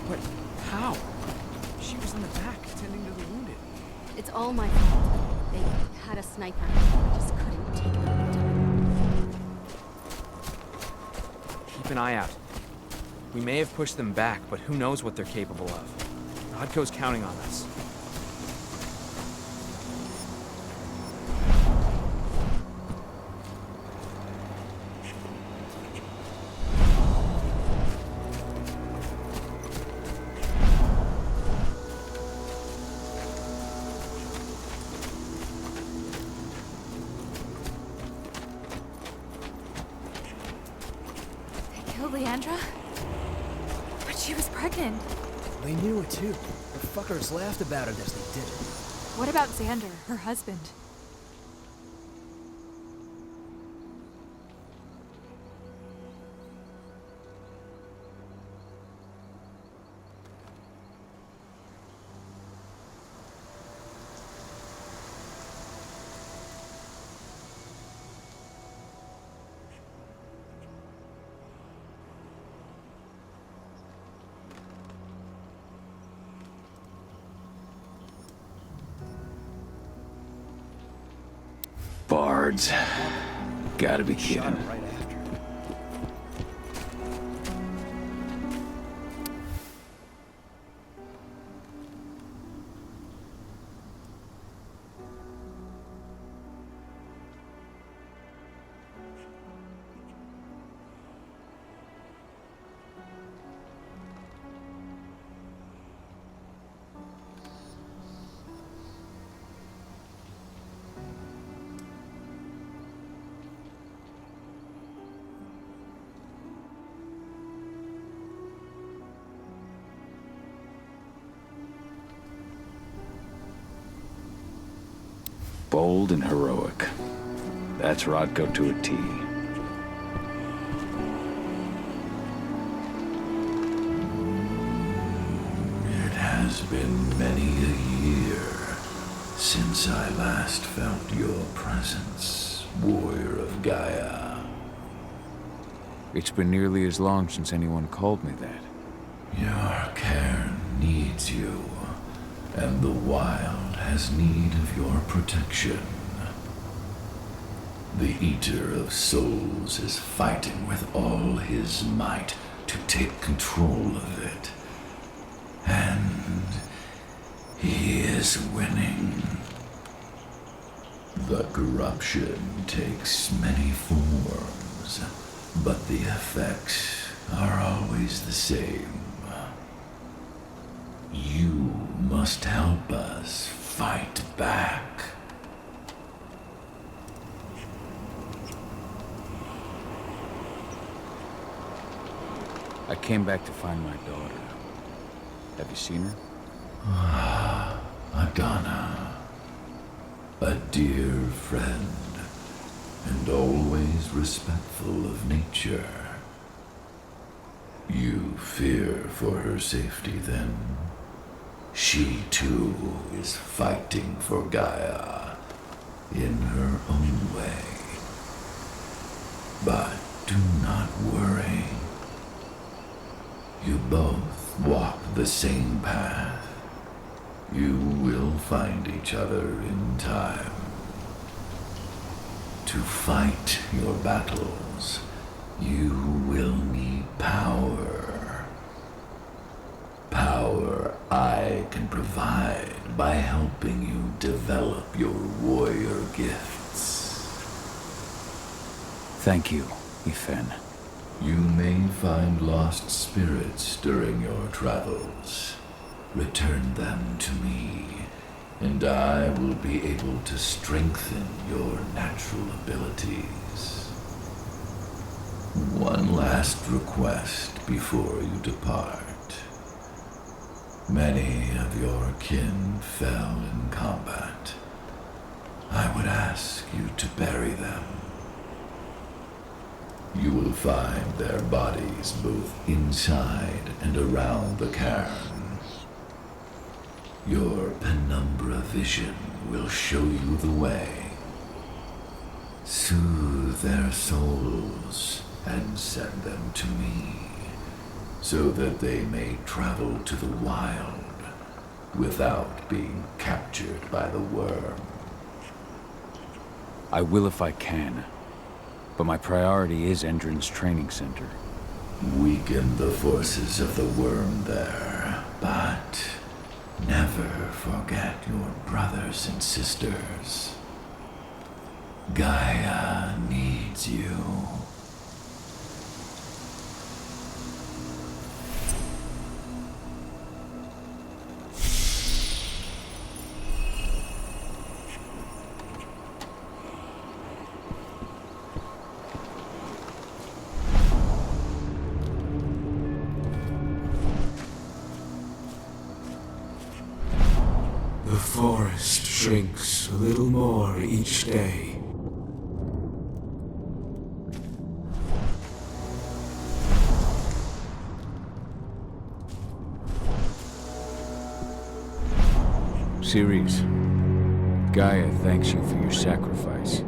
But how? She was in the back, tending to the wounded. It's all my fault. They had a sniper. I just couldn't take them. Keep an eye out. We may have pushed them back, but who knows what they're capable of. Rodko's counting on us. killed Leandra? But she was pregnant. They knew it too. The fuckers laughed about it as they did it. What about Xander, her husband? Bards. Gotta be kidding. Bold and heroic. That's Rodko to a T. It has been many a year since I last felt your presence, warrior of Gaia. It's been nearly as long since anyone called me that. Your cairn needs you, and the wild has need of your protection. The Eater of Souls is fighting with all his might to take control of it. And he is winning. The corruption takes many forms, but the effects are always the same. You must help us fight back. I came back to find my daughter. Have you seen her? Ah, Adana. A dear friend, and always respectful of nature. You fear for her safety, then? She, too, is fighting for Gaia in her own way. But do not worry. You both walk the same path. You will find each other in time. To fight your battles, you will need power. Power I can provide by helping you develop your warrior gifts. Thank you, Ethan. You may find lost spirits during your travels. Return them to me, and I will be able to strengthen your natural abilities. One last request before you depart. Many of your kin fell in combat. I would ask you to bury them. You will find their bodies both inside and around the cairn. Your penumbra vision will show you the way. Soothe their souls and send them to me, so that they may travel to the wild without being captured by the worm. I will if I can, but my priority is Endron's training center. Weaken the forces of the worm there, but never forget your brothers and sisters. Gaia needs you. shrinks a little more each day. Ceres, Gaia thanks you for your sacrifice.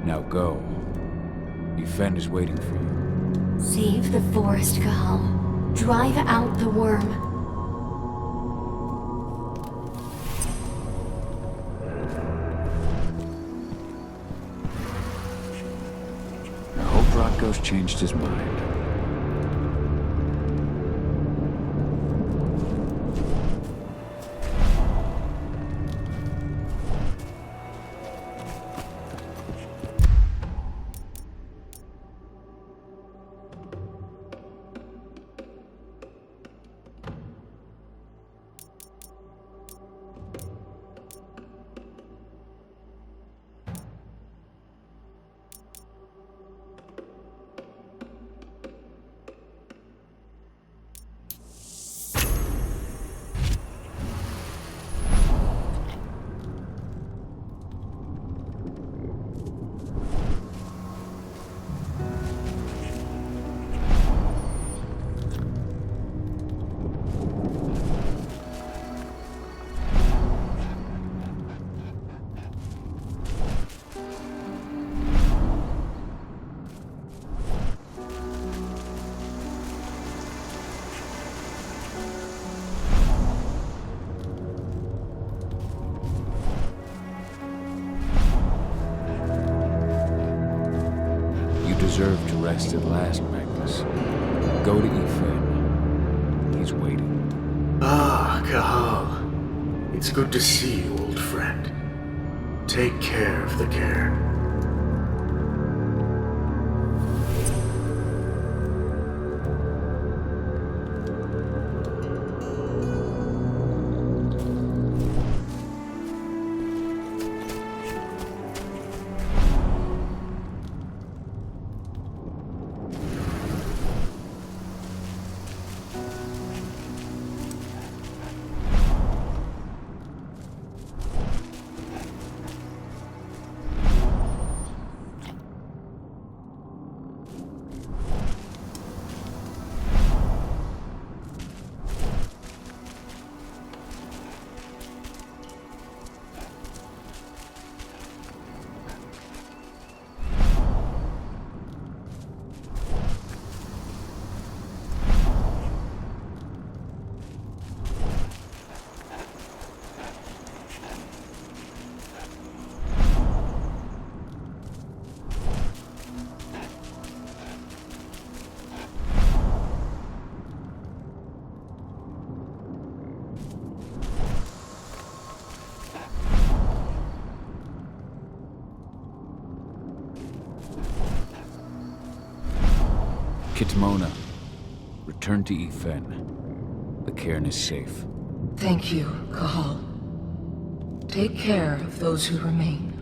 Now go. Yfen is waiting for you. Save the forest, Cahal. Drive out the worm. I hope Rodko's changed his mind. Deserve to rest at last, Magnus. Go to Yfen. He's waiting. Ah, Cahal. It's good to see you, old friend. Take care of the care. Kitmona, return to Yfen. The cairn is safe. Thank you, Cahal. Take care of those who remain.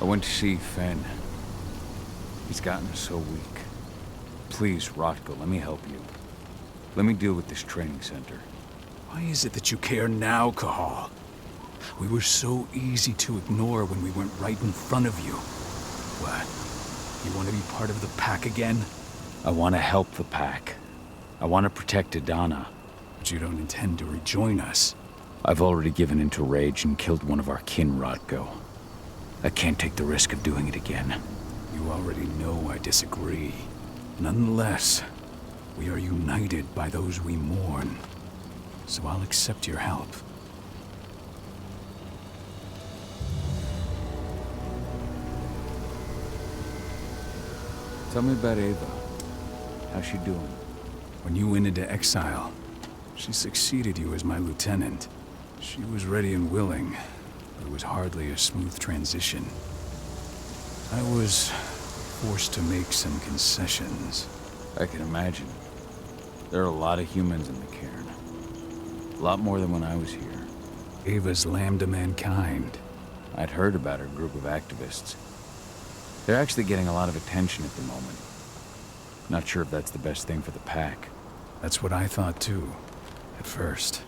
went to see Fenn. He's gotten so weak. Please, Rotko, let me help you. Let me deal with this training center. Why is it that you care now, Cahal? We were so easy to ignore when we weren't right in front of you. What? You want to be part of the pack again? I want to help the pack. I want to protect Adana. But you don't intend to rejoin us. I've already given in to rage and killed one of our kin, Rotko. I can't take the risk of doing it again. You already know I disagree. Nonetheless, we are united by those we mourn. So I'll accept your help. Tell me about Ava. How's she doing? When you went into exile, she succeeded you as my lieutenant. She was ready and willing, but it was hardly a smooth transition. I was forced to make some concessions. I can imagine. There are a lot of humans in the cairn. A lot more than when I was here. Ava's lambda mankind. I'd heard about her group of activists. They're actually getting a lot of attention at the moment. Not sure if that's the best thing for the pack. That's what I thought too, at first.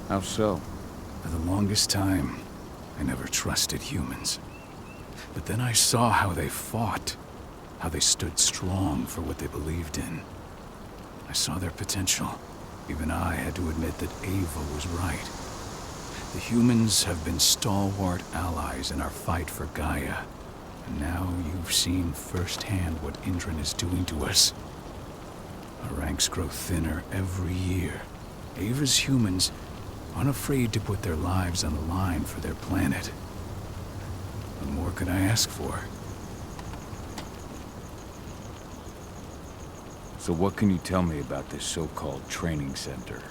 How so? For the longest time, I never trusted humans. But then I saw how they fought, how they stood strong for what they believed in. I saw their potential. Even I had to admit that Ava was right. The humans have been stalwart allies in our fight for Gaia. And now you've seen firsthand what Indran is doing to us. Our ranks grow thinner every year. Ava's humans aren't afraid to put their lives on the line for their planet. What more could I ask for? So what can you tell me about this so-called training center?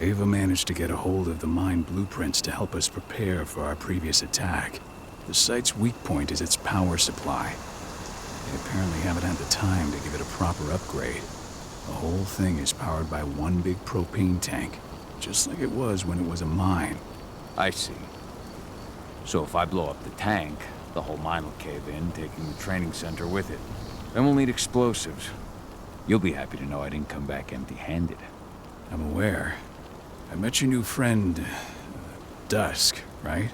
Ava managed to get a hold of the mine blueprints to help us prepare for our previous attack. The site's weak point is its power supply. They apparently haven't had the time to give it a proper upgrade. The whole thing is powered by one big propane tank, just like it was when it was a mine. I see. So if I blow up the tank, the whole mine will cave in, taking the training center with it. Then we'll need explosives. You'll be happy to know I didn't come back empty-handed. I'm aware. I met your new friend, Dusk, right?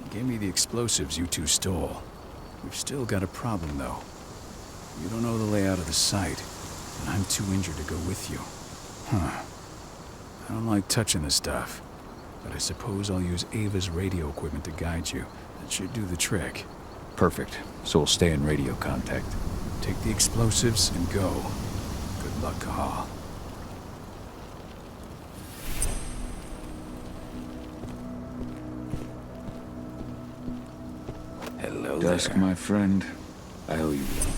He gave me the explosives you two stole. We've still got a problem, though. You don't know the layout of the site, and I'm too injured to go with you. Huh. I don't like touching the stuff, but I suppose I'll use Ava's radio equipment to guide you. That should do the trick. Perfect. So we'll stay in radio contact. Take the explosives and go. Good luck, Cahal. Hello, Dusk, my friend. I owe you one.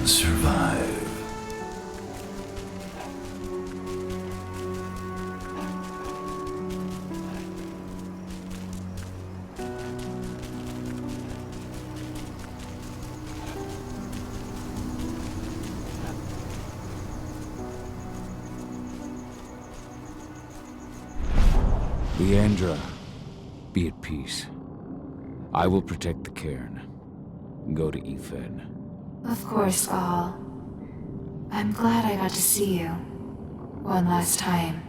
and survive. Leandra, be at peace. I will protect the cairn. Go to Ethan. Of course, Gaul. I'm glad I got to see you. One last time.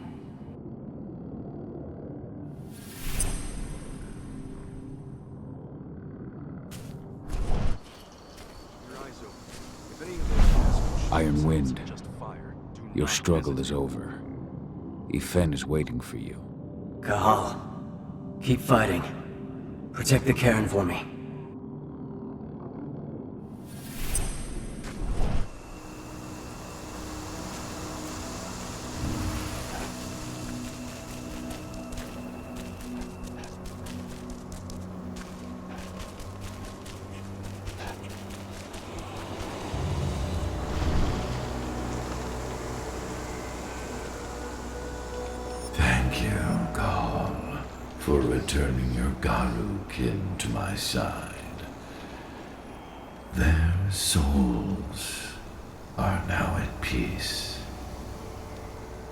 Iron Wind, your struggle is over. Ethan is waiting for you. Cahal, keep fighting. Protect the cairn for me. Thank you, Gaul, for returning your Garu kin to my side. Their souls are now at peace.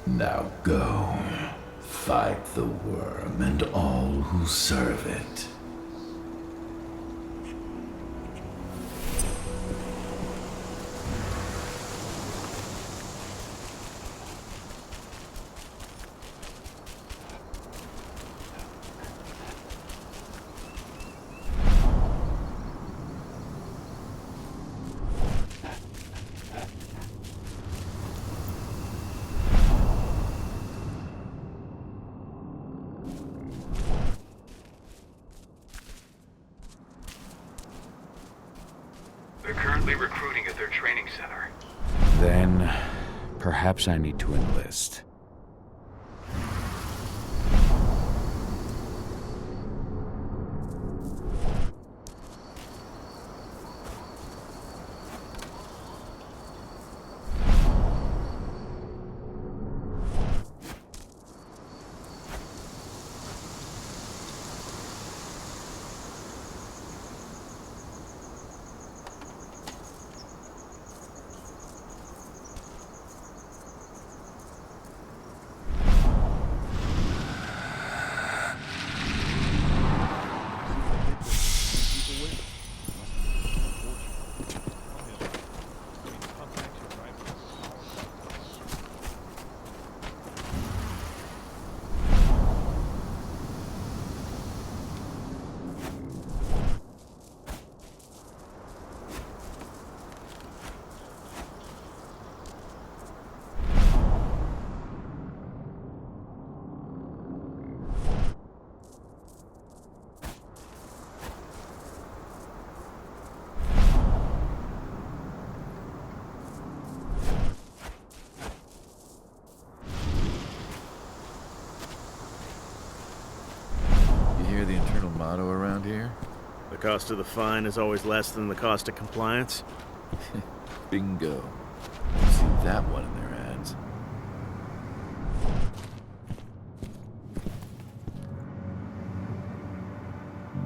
Now go, fight the worm and all who serve it. They're currently recruiting at their training center. Then, perhaps I need to enlist. The internal motto around here? The cost of the fine is always less than the cost of compliance? Bingo. Won't see that one in their ads.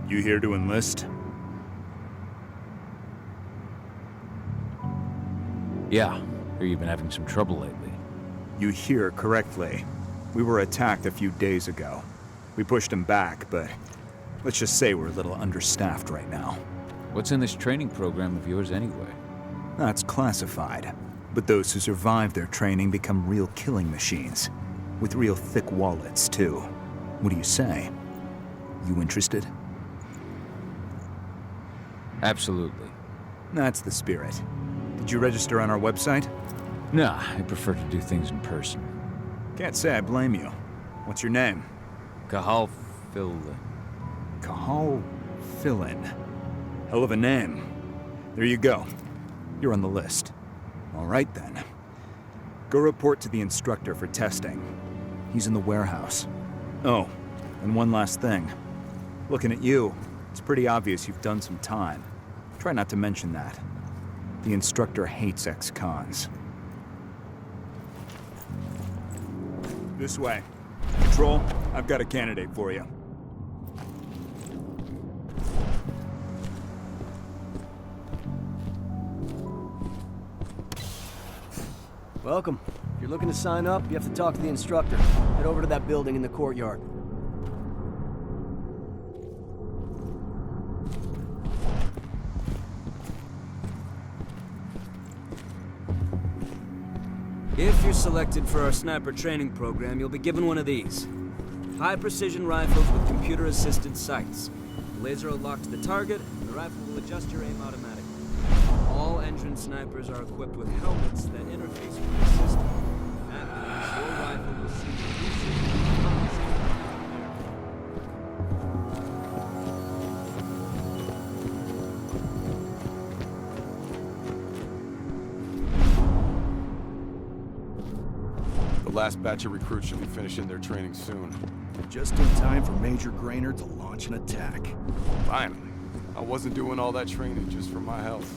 You here to enlist? Yeah, hear you've been having some trouble lately. You hear correctly. We were attacked a few days ago. We pushed them back, but let's just say we're a little understaffed right now. What's in this training program of yours anyway? That's classified. But those who survive their training become real killing machines. With real thick wallets, too. What do you say? You interested? Absolutely. That's the spirit. Did you register on our website? Nah, I prefer to do things in person. Can't say I blame you. What's your name? Cahal Phil. Cahal Philin. Hell of a name. There you go. You're on the list. All right, then. Go report to the instructor for testing. He's in the warehouse. Oh, and one last thing. Looking at you, it's pretty obvious you've done some time. Try not to mention that. The instructor hates ex-cons. This way. Control, I've got a candidate for you. Welcome. If you're looking to sign up, you have to talk to the instructor. Head over to that building in the courtyard. If you're selected for our sniper training program, you'll be given one of these. High-precision rifles with computer-assisted sights. The laser will lock to the target, and the rifle will adjust your aim automatically. All engine snipers are equipped with helmets that interface with the system. After this, your rifle will see the The last batch of recruits should be finishing their training soon. Just in time for Major Grainer to launch an attack. Finally. I wasn't doing all that training just for my health.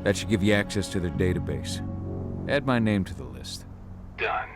That should give you access to their database. Add my name to the list. Done.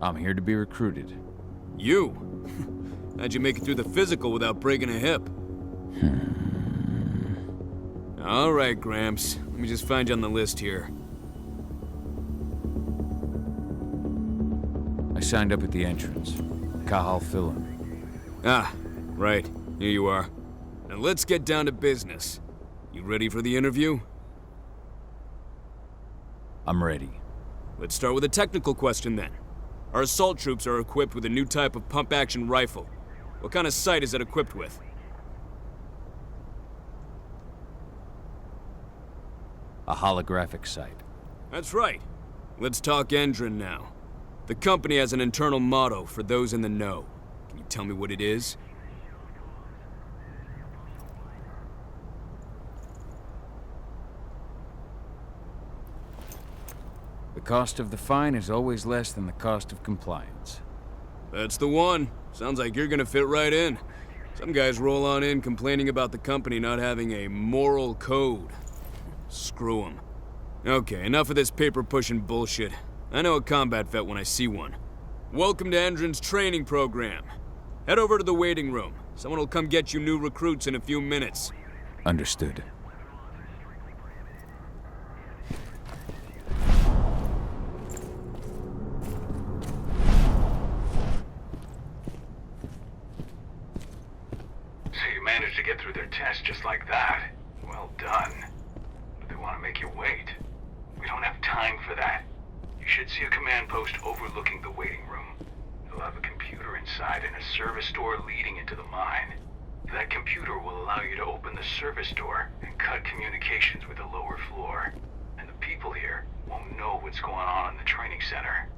I'm here to be recruited. You? How'd you make it through the physical without breaking a hip? All right, Gramps. Let me just find you on the list here. I signed up at the entrance. Cahal Philin. Ah, right. Here you are. Now let's get down to business. You ready for the interview? I'm ready. Let's start with a technical question then. Our assault troops are equipped with a new type of pump-action rifle. What kind of sight is it equipped with? A holographic sight. That's right. Let's talk Endron now. The company has an internal motto for those in the know. Can you tell me what it is? The cost of the fine is always less than the cost of compliance. That's the one. Sounds like you're gonna fit right in. Some guys roll on in complaining about the company not having a moral code. Screw them. Okay, enough of this paper-pushing bullshit. I know a combat vet when I see one. Welcome to Endron's training program. Head over to the waiting room. Someone will come get you new recruits in a few minutes. Understood. So you managed to get through their test just like that. Well done. But they want to make you wait. We don't have time for that. You should see a command post overlooking the waiting room. It'll have a computer inside and a service door leading into the mine. That computer will allow you to open the service door and cut communications with the lower floor. And the people here won't know what's going on in the training center.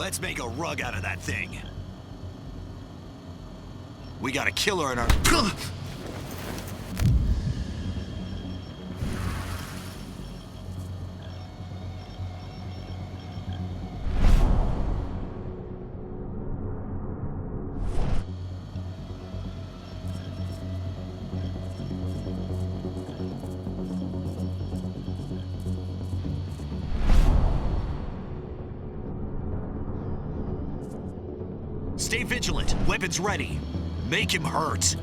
Let's make a rug out of that thing. We got a killer in our... Stay vigilant. Weapons ready. Make him hurt.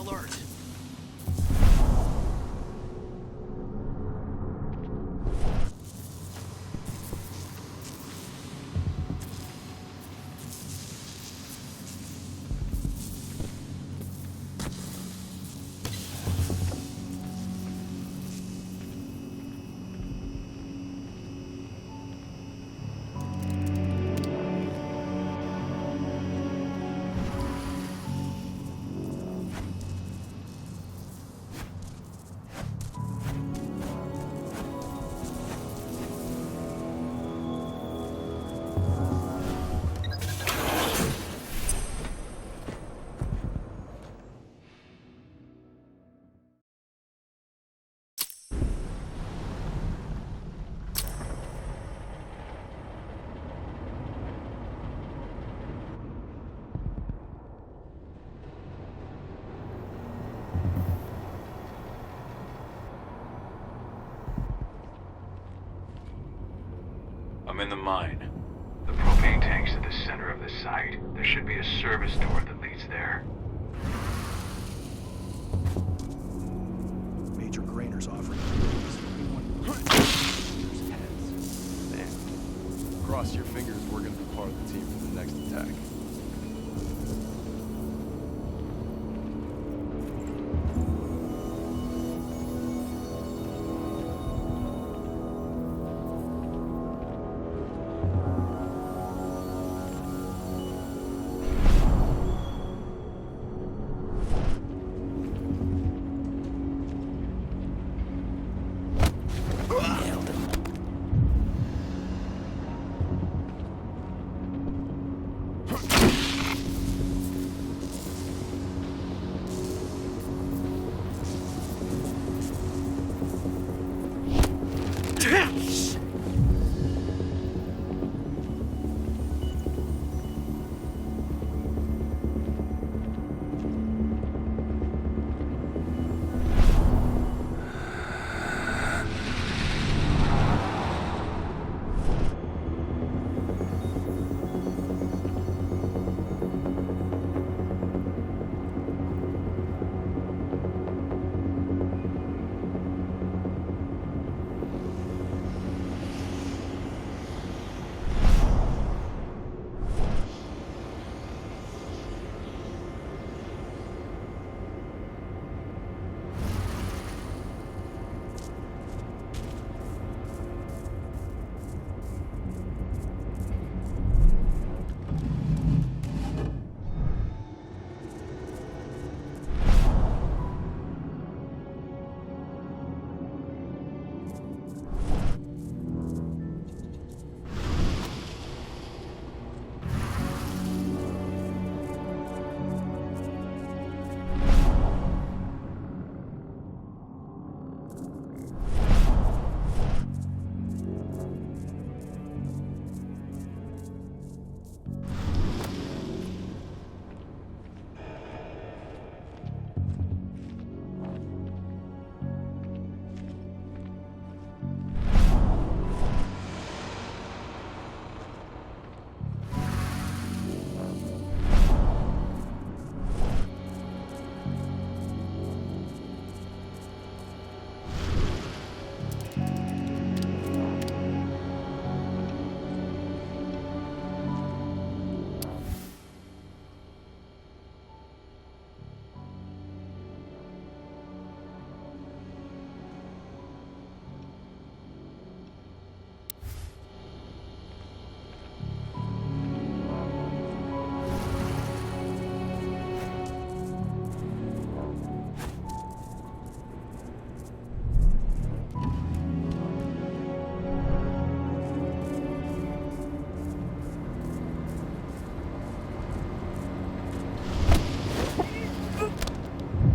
alert. I'm in the mine. The propane tank's at the center of the site. There should be a service door that leads there. Major Grainer's offering. Man, cross your fingers we're gonna be part of the team for the next attack.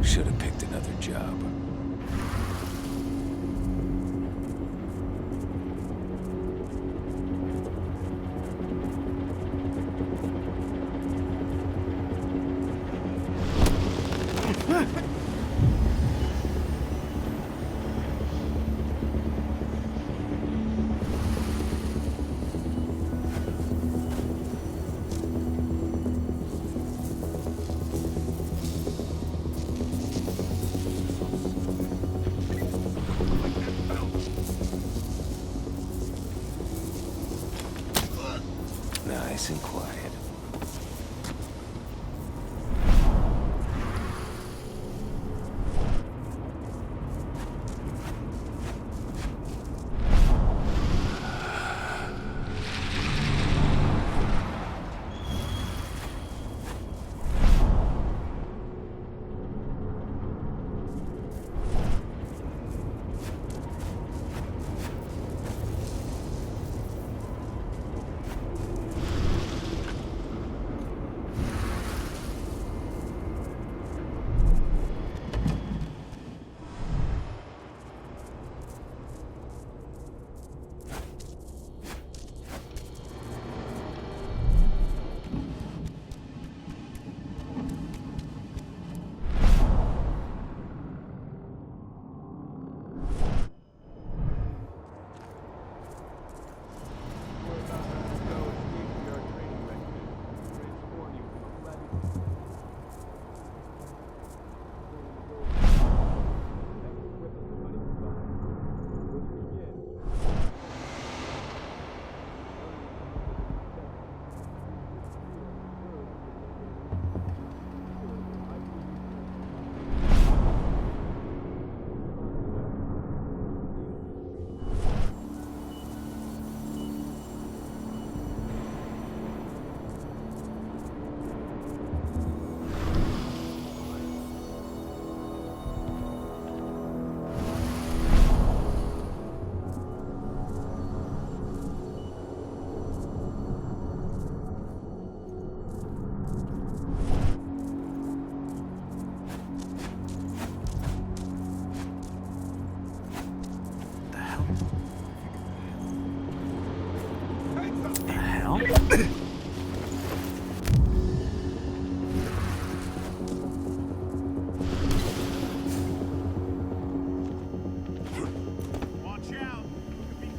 Should have picked another job.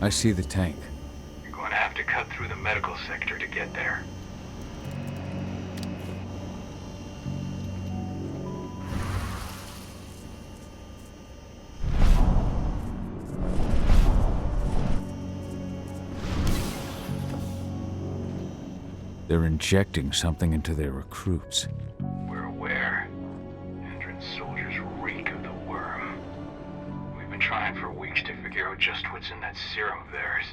I see the tank. You're going to have to cut through the medical sector to get there. They're injecting something into their recruits. We're aware. Endron's soldiers reek of the worm. We've been trying for weeks to figure out just what's in that serum of theirs.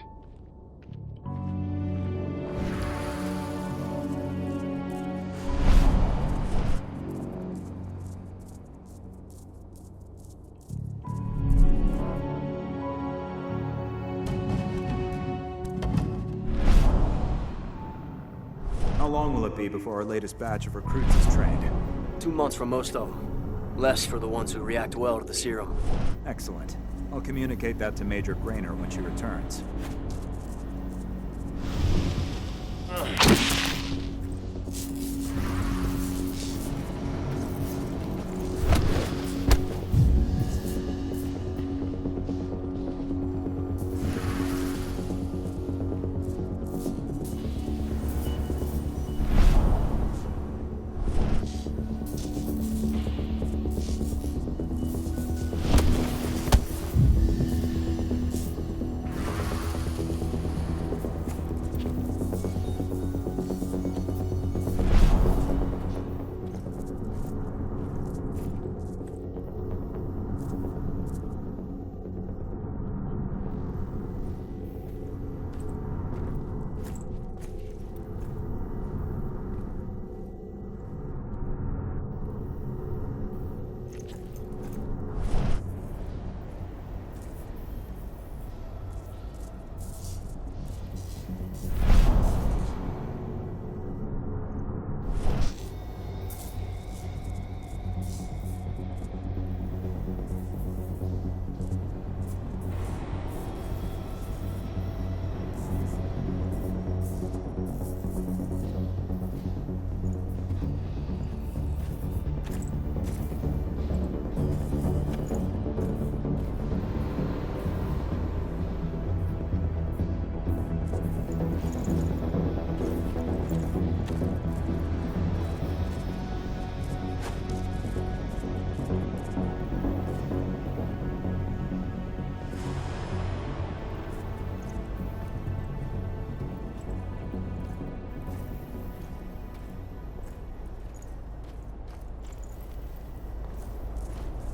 How long will it be before our latest batch of recruits is trained? 2 months for most of them. Less for the ones who react well to the serum. Excellent. I'll communicate that to Major Grainer when she returns.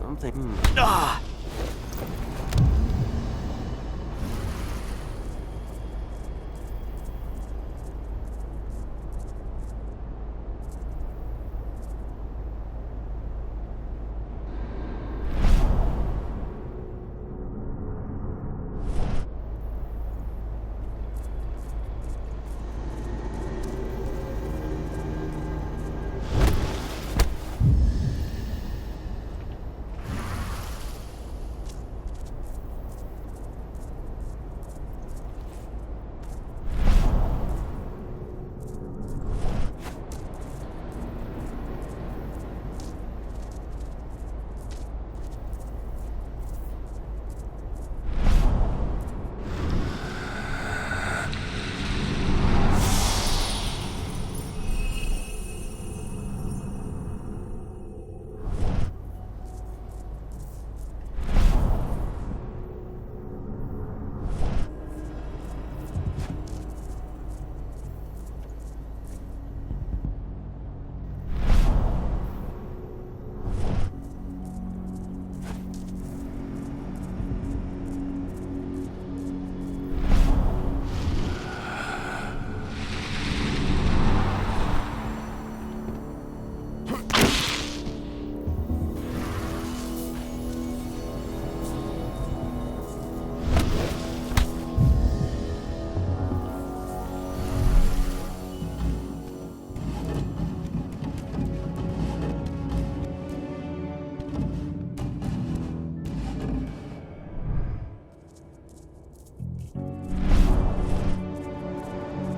Something. Ah!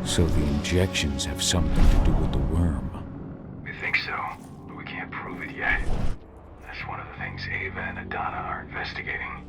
So the injections have something to do with the worm. We think so, but we can't prove it yet. That's one of the things Ava and Adana are investigating.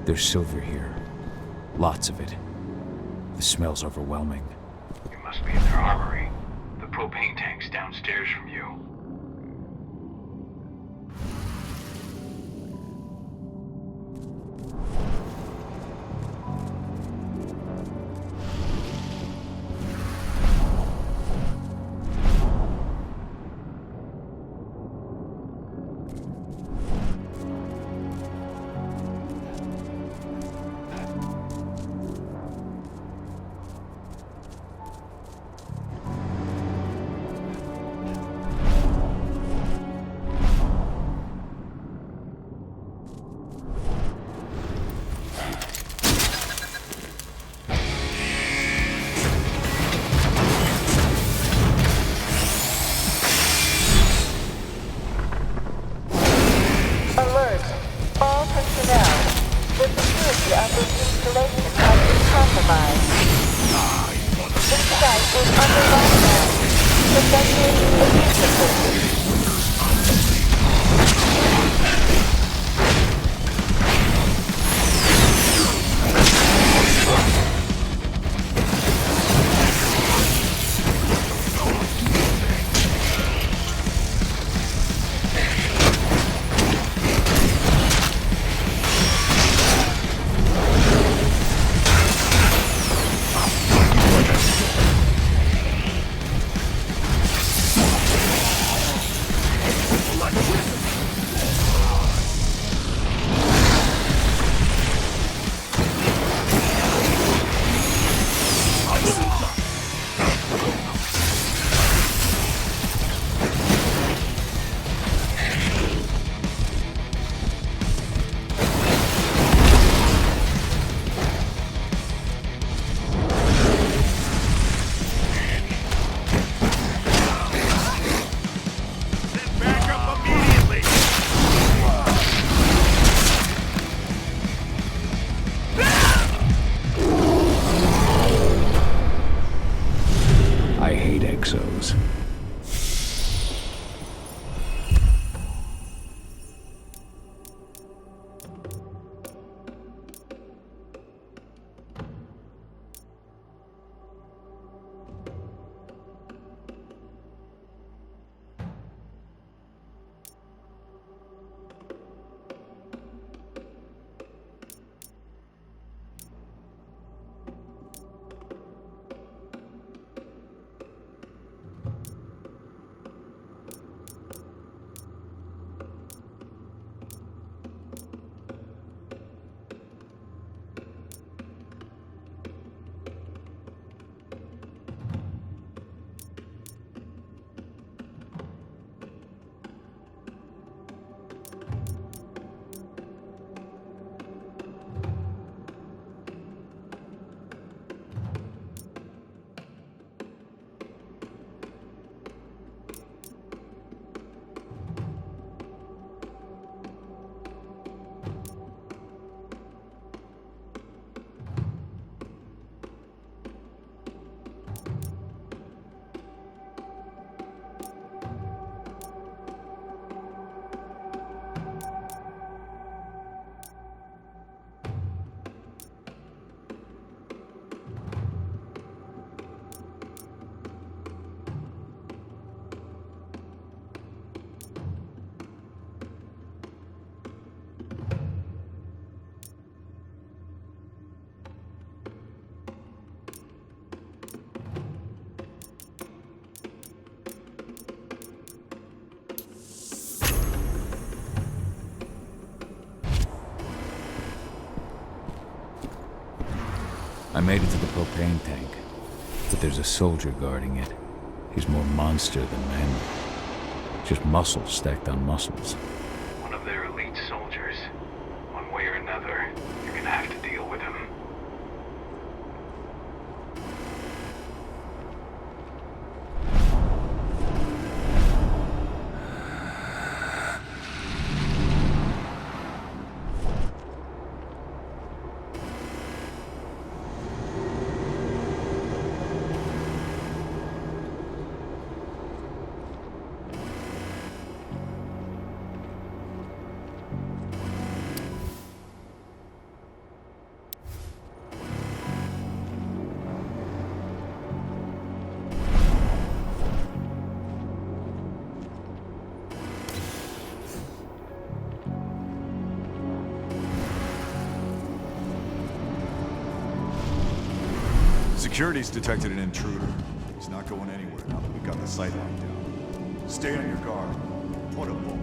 There's silver here. Lots of it. The smell's overwhelming. You must be in their armory. The propane tank's downstairs from you. Alert! All personnel. The security of this installation has been compromised. This site is under lockdown. Protected immediately. I hate exos. I made it to the propane tank, but there's a soldier guarding it. He's more monster than man. Just muscles stacked on muscles. One of their elite soldiers. One way or another, you're gonna have to deal with him. Security's detected an intruder. He's not going anywhere now that we've got the site locked down. Stay on your guard. What a bull.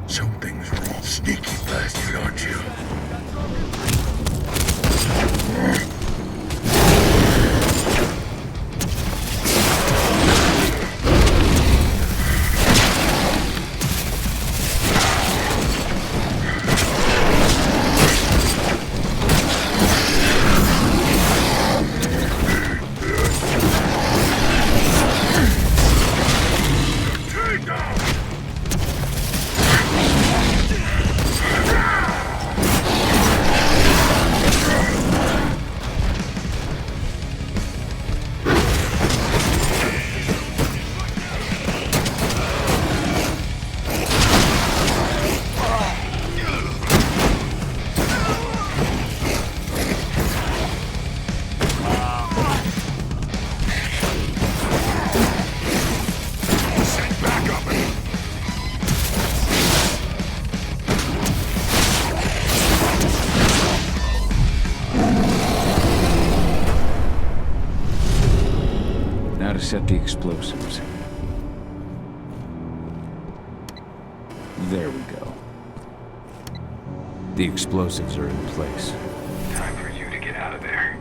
Something's wrong, sneaky bastard, aren't you? Set the explosives. There we go. The explosives are in place. Time for you to get out of there.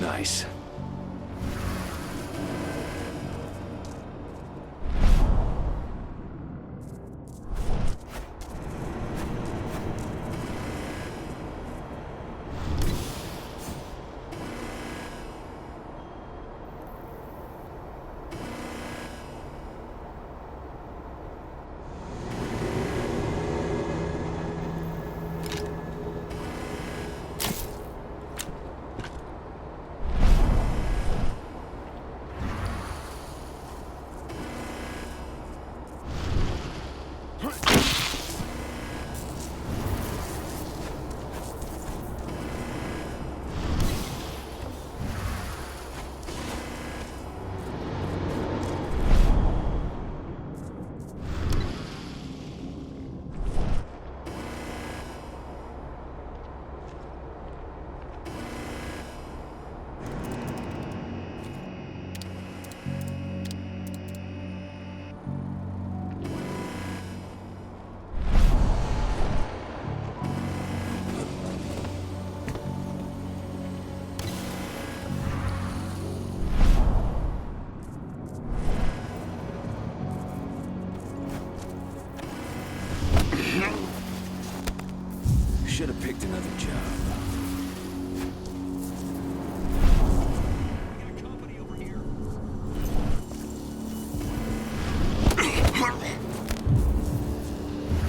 Nice. should have picked another job.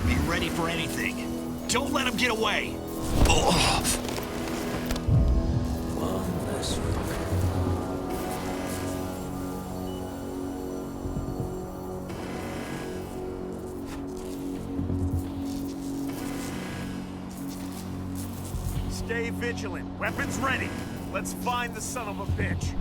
Be ready for anything. Don't let him get away. One less Stay vigilant. Weapons ready. Let's find the son of a bitch.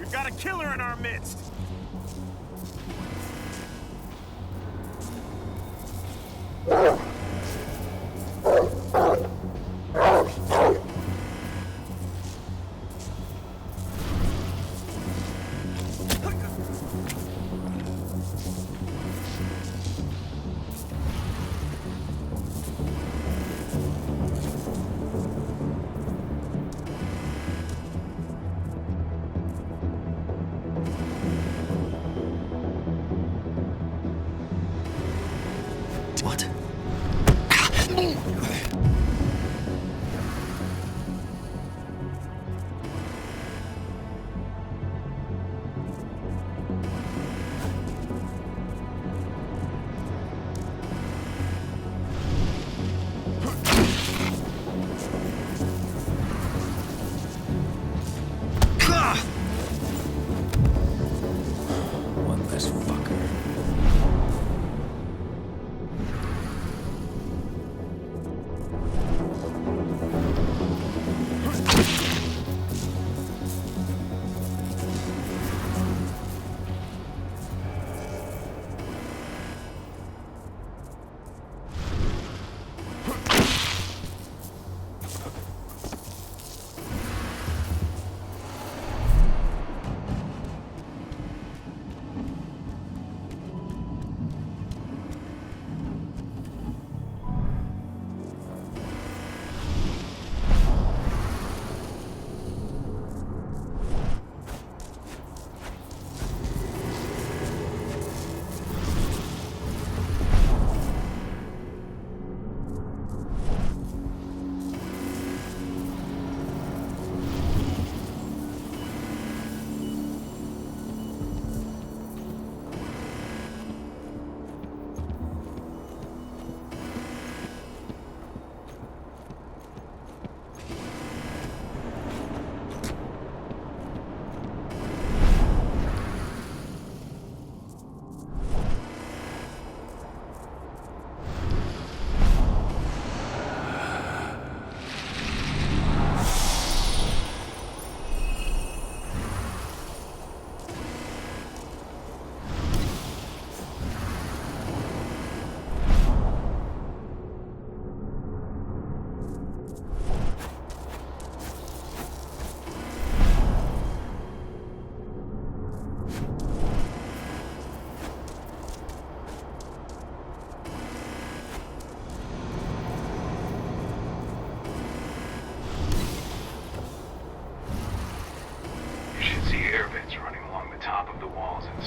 We've got a killer in our midst. What? One less fucker.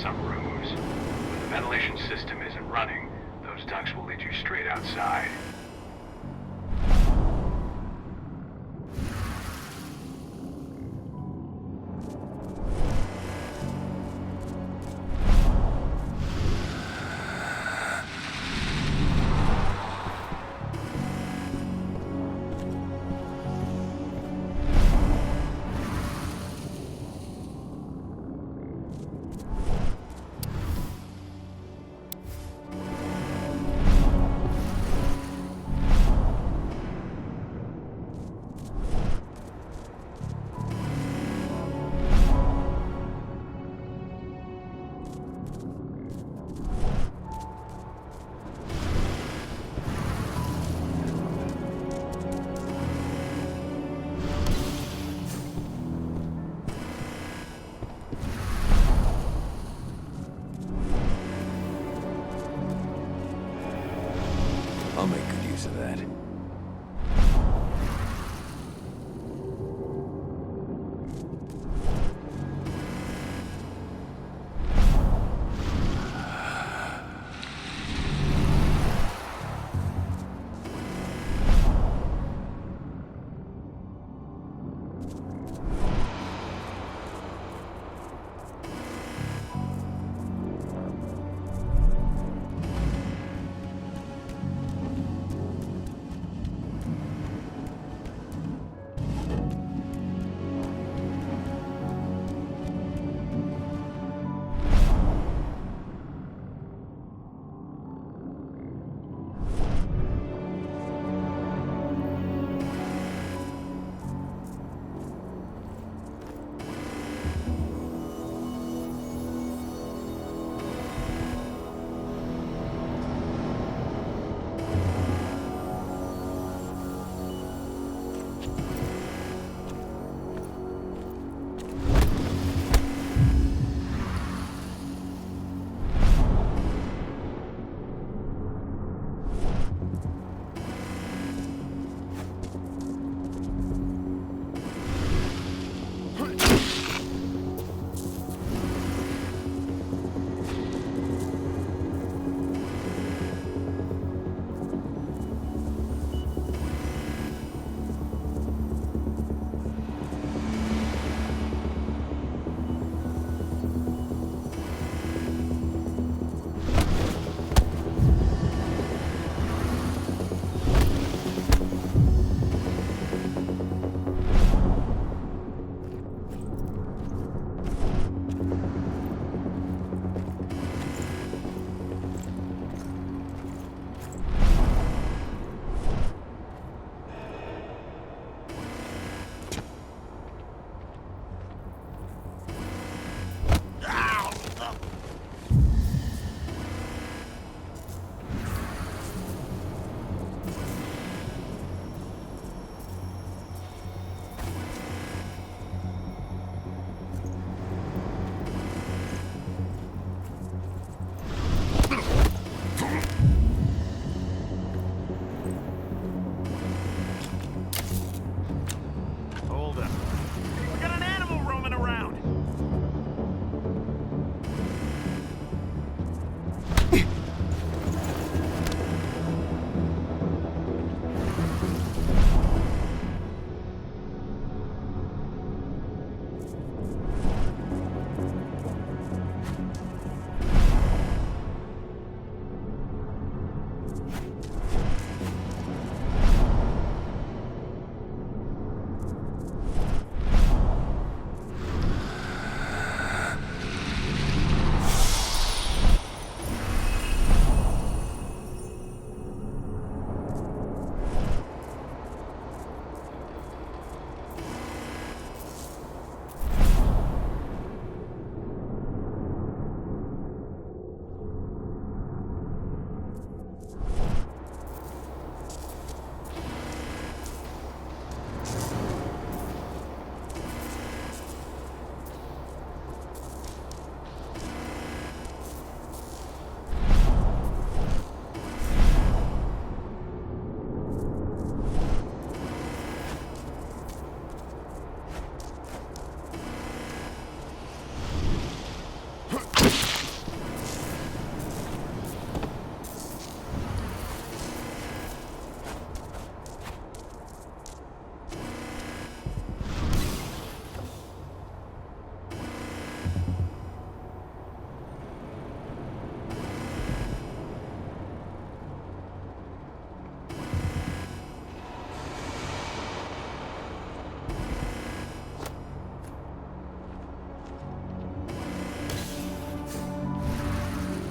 some rooms. When the ventilation system isn't running, those ducts will lead you straight outside. I'll make good use of that.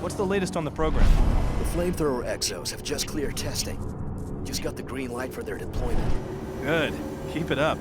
What's the latest on the program? The flamethrower exos have just cleared testing. Just got the green light for their deployment. Good. Keep it up.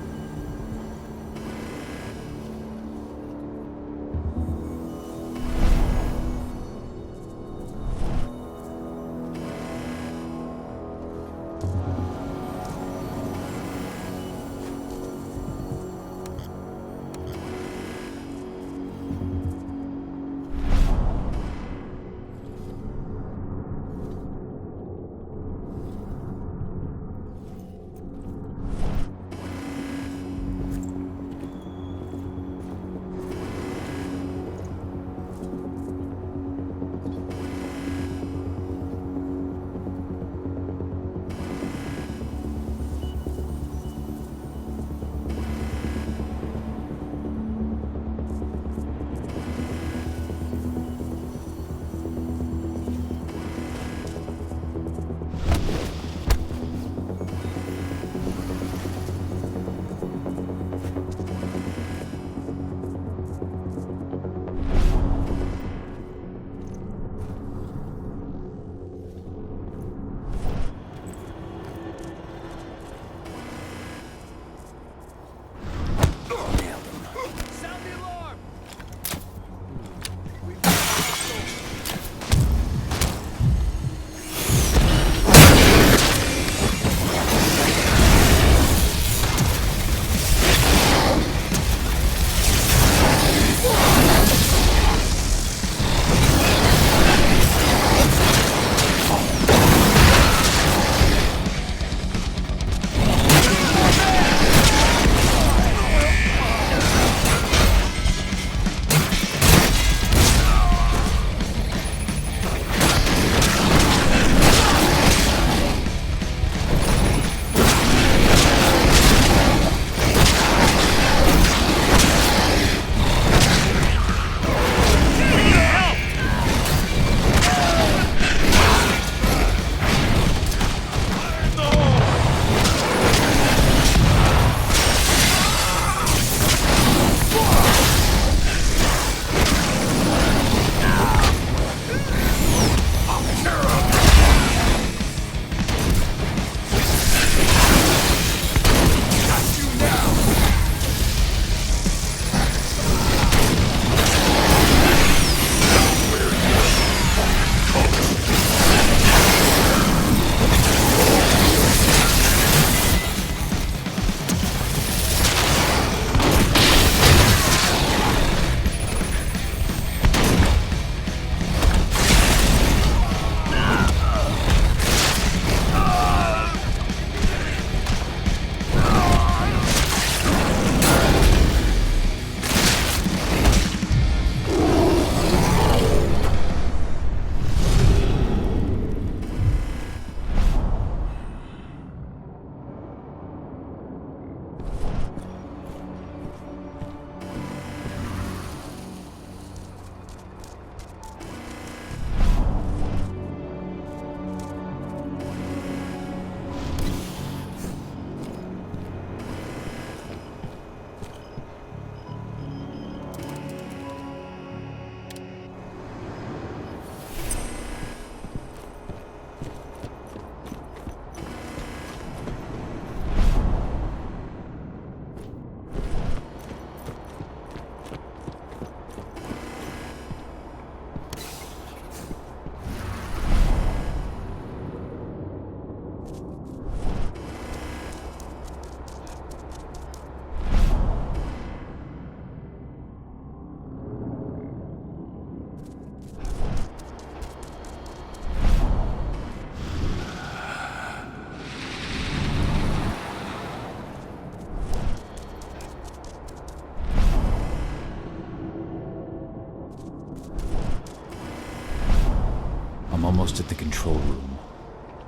almost at the control room.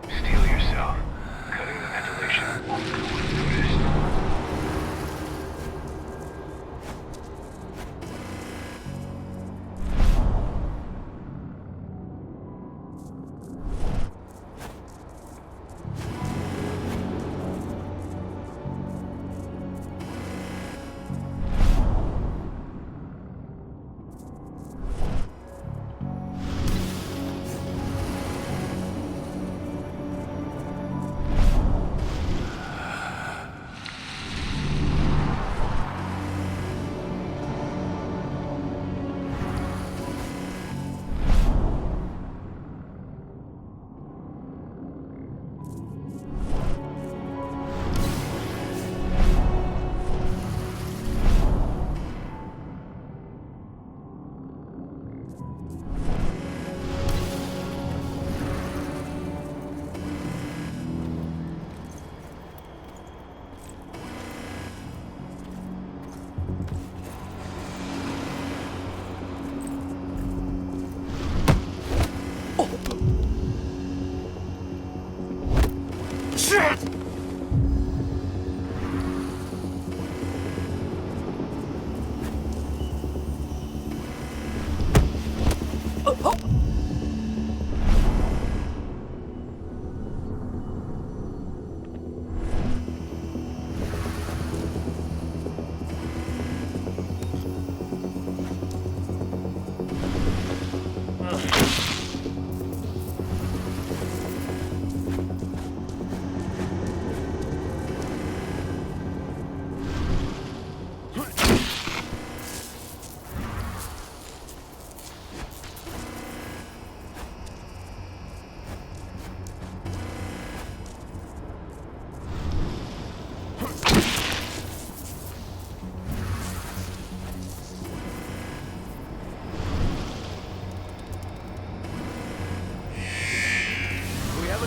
Steel yourself. Cutting the ventilation won't go unnoticed.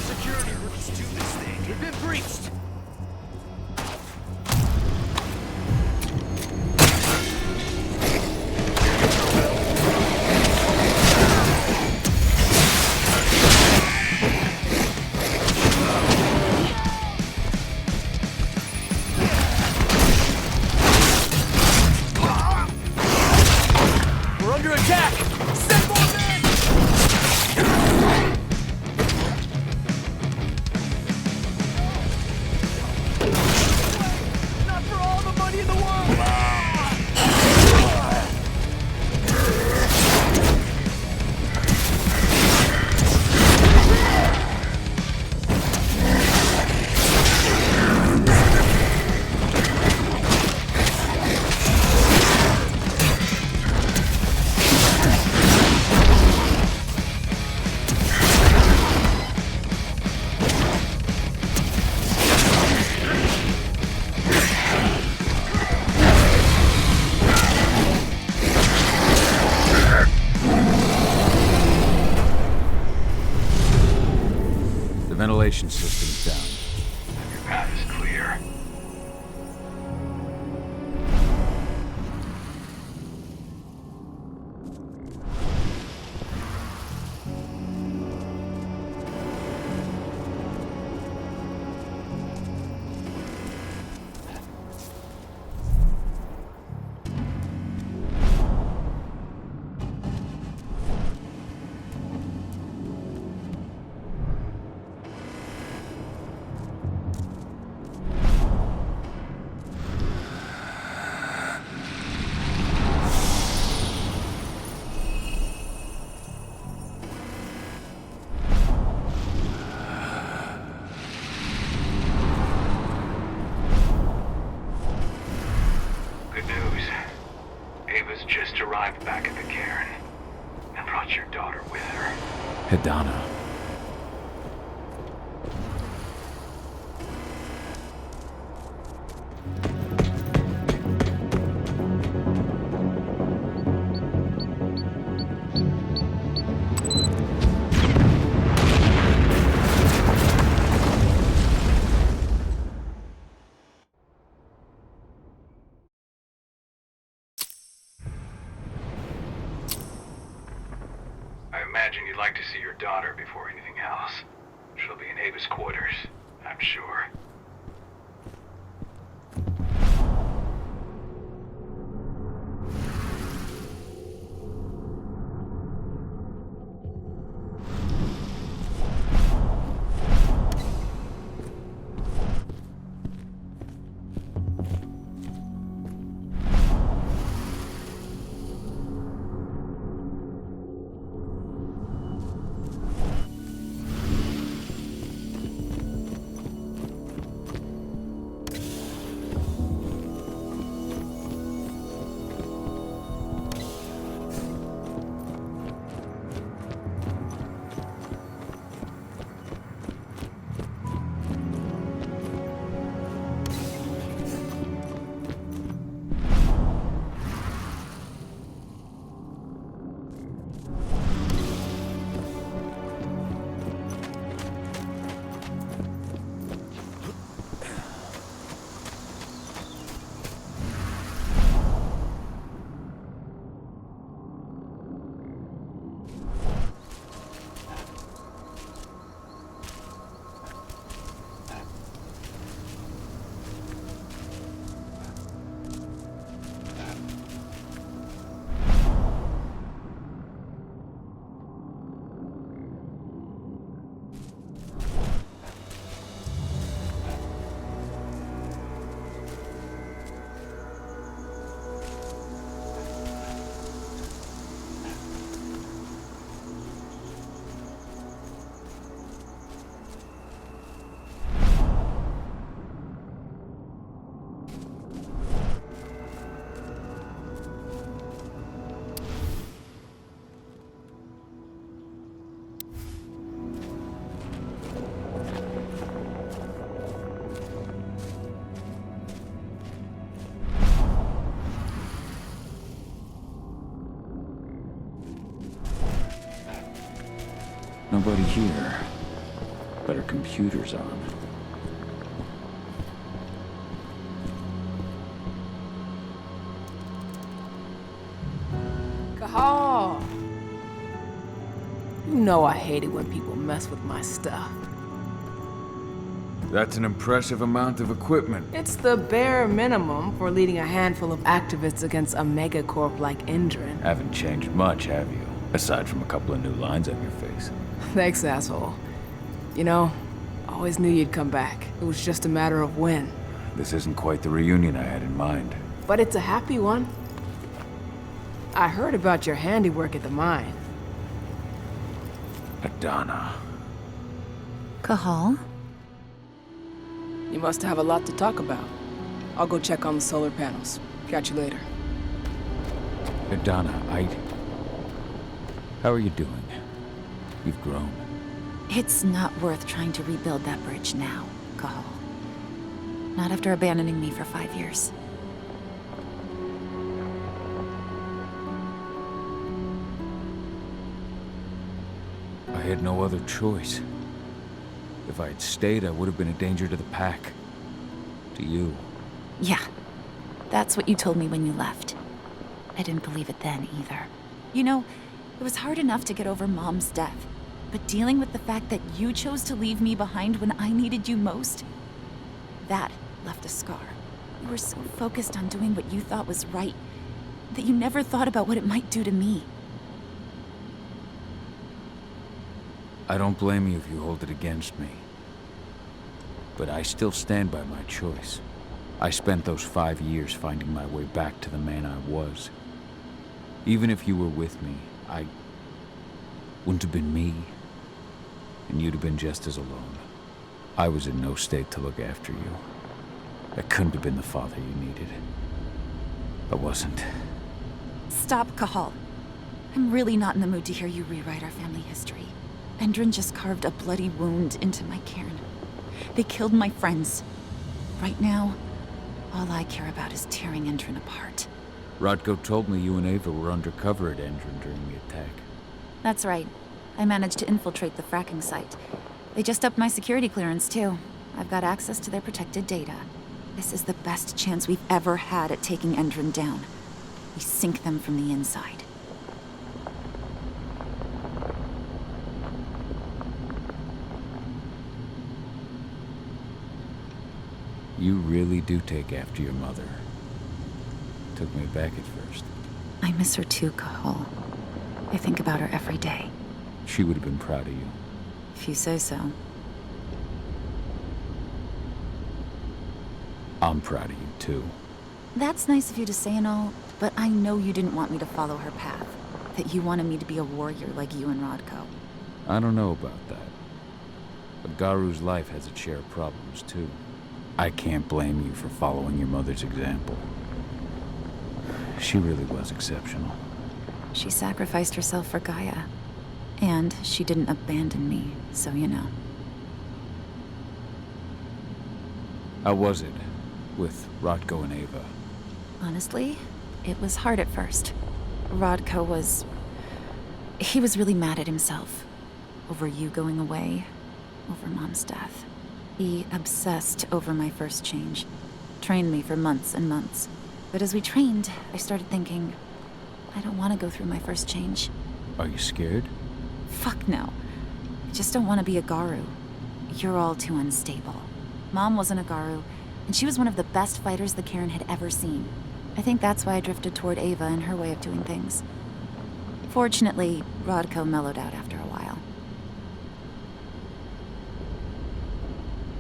Security routes to this thing have been breached. We're under attack! Send more men! Not for all the money in the world! The ventilation system's down. Your path is clear. Good news. Ava's just arrived back at the cairn and brought your daughter with her. Hedana. I imagine imagine you'd like to see your daughter before anything else. She'll be in Ava's quarters, I'm sure. Nobody here, but our computer's on. Cahal! You know I hate it when people mess with my stuff. That's an impressive amount of equipment. It's the bare minimum for leading a handful of activists against a megacorp like Indran. Haven't changed much, have you? Aside from a couple of new lines on your face. Thanks, asshole. You know, I always knew you'd come back. It was just a matter of when. This isn't quite the reunion I had in mind. But it's a happy one. I heard about your handiwork at the mine. Adana. Cahal? You must have a lot to talk about. I'll go check on the solar panels. Catch you later. Adana, how are you doing? You've grown. It's not worth trying to rebuild that bridge now, Cahal. Not after abandoning me for 5 years. I had no other choice. If I had stayed, I would have been a danger to the pack. To you. Yeah. That's what you told me when you left. I didn't believe it then, either. You know, it was hard enough to get over Mom's death. But dealing with the fact that you chose to leave me behind when I needed you most, that left a scar. You were so focused on doing what you thought was right, that you never thought about what it might do to me. I don't blame you if you hold it against me. But I still stand by my choice. I spent those 5 years finding my way back to the man I was. Even if you were with me, I wouldn't have been me. And you'd have been just as alone. I was in no state to look after you. I couldn't have been the father you needed. I wasn't. Stop, Cahal. I'm really not in the mood to hear you rewrite our family history. Endrin just carved a bloody wound into my cairn. They killed my friends. Right now, all I care about is tearing Endrin apart. Rodko told me you and Ava were undercover at Endrin during the attack. That's right. I managed to infiltrate the fracking site. They just upped my security clearance, too. I've got access to their protected data. This is the best chance we've ever had at taking Endrin down. We sink them from the inside. You really do take after your mother. Took me back at first. I miss her too, Cahal. I think about her every day. She would have been proud of you. If you say so. I'm proud of you, too. That's nice of you to say and all, but I know you didn't want me to follow her path. That you wanted me to be a warrior like you and Rodko. I don't know about that. But Garu's life has its share of problems, too. I can't blame you for following your mother's example. She really was exceptional. She sacrificed herself for Gaia. And she didn't abandon me, so you know. How was it with Rodko and Ava? Honestly, it was hard at first. Rodko was... He was really mad at himself. Over you going away. Over Mom's death. He obsessed over my first change. Trained me for months and months. But as we trained, I started thinking, I don't want to go through my first change. Are you scared? Fuck no. I just don't want to be a Garu. You're all too unstable. Mom wasn't a Garu, and she was one of the best fighters the Cairn had ever seen. I think that's why I drifted toward Ava and her way of doing things. Fortunately, Rodko mellowed out after a while.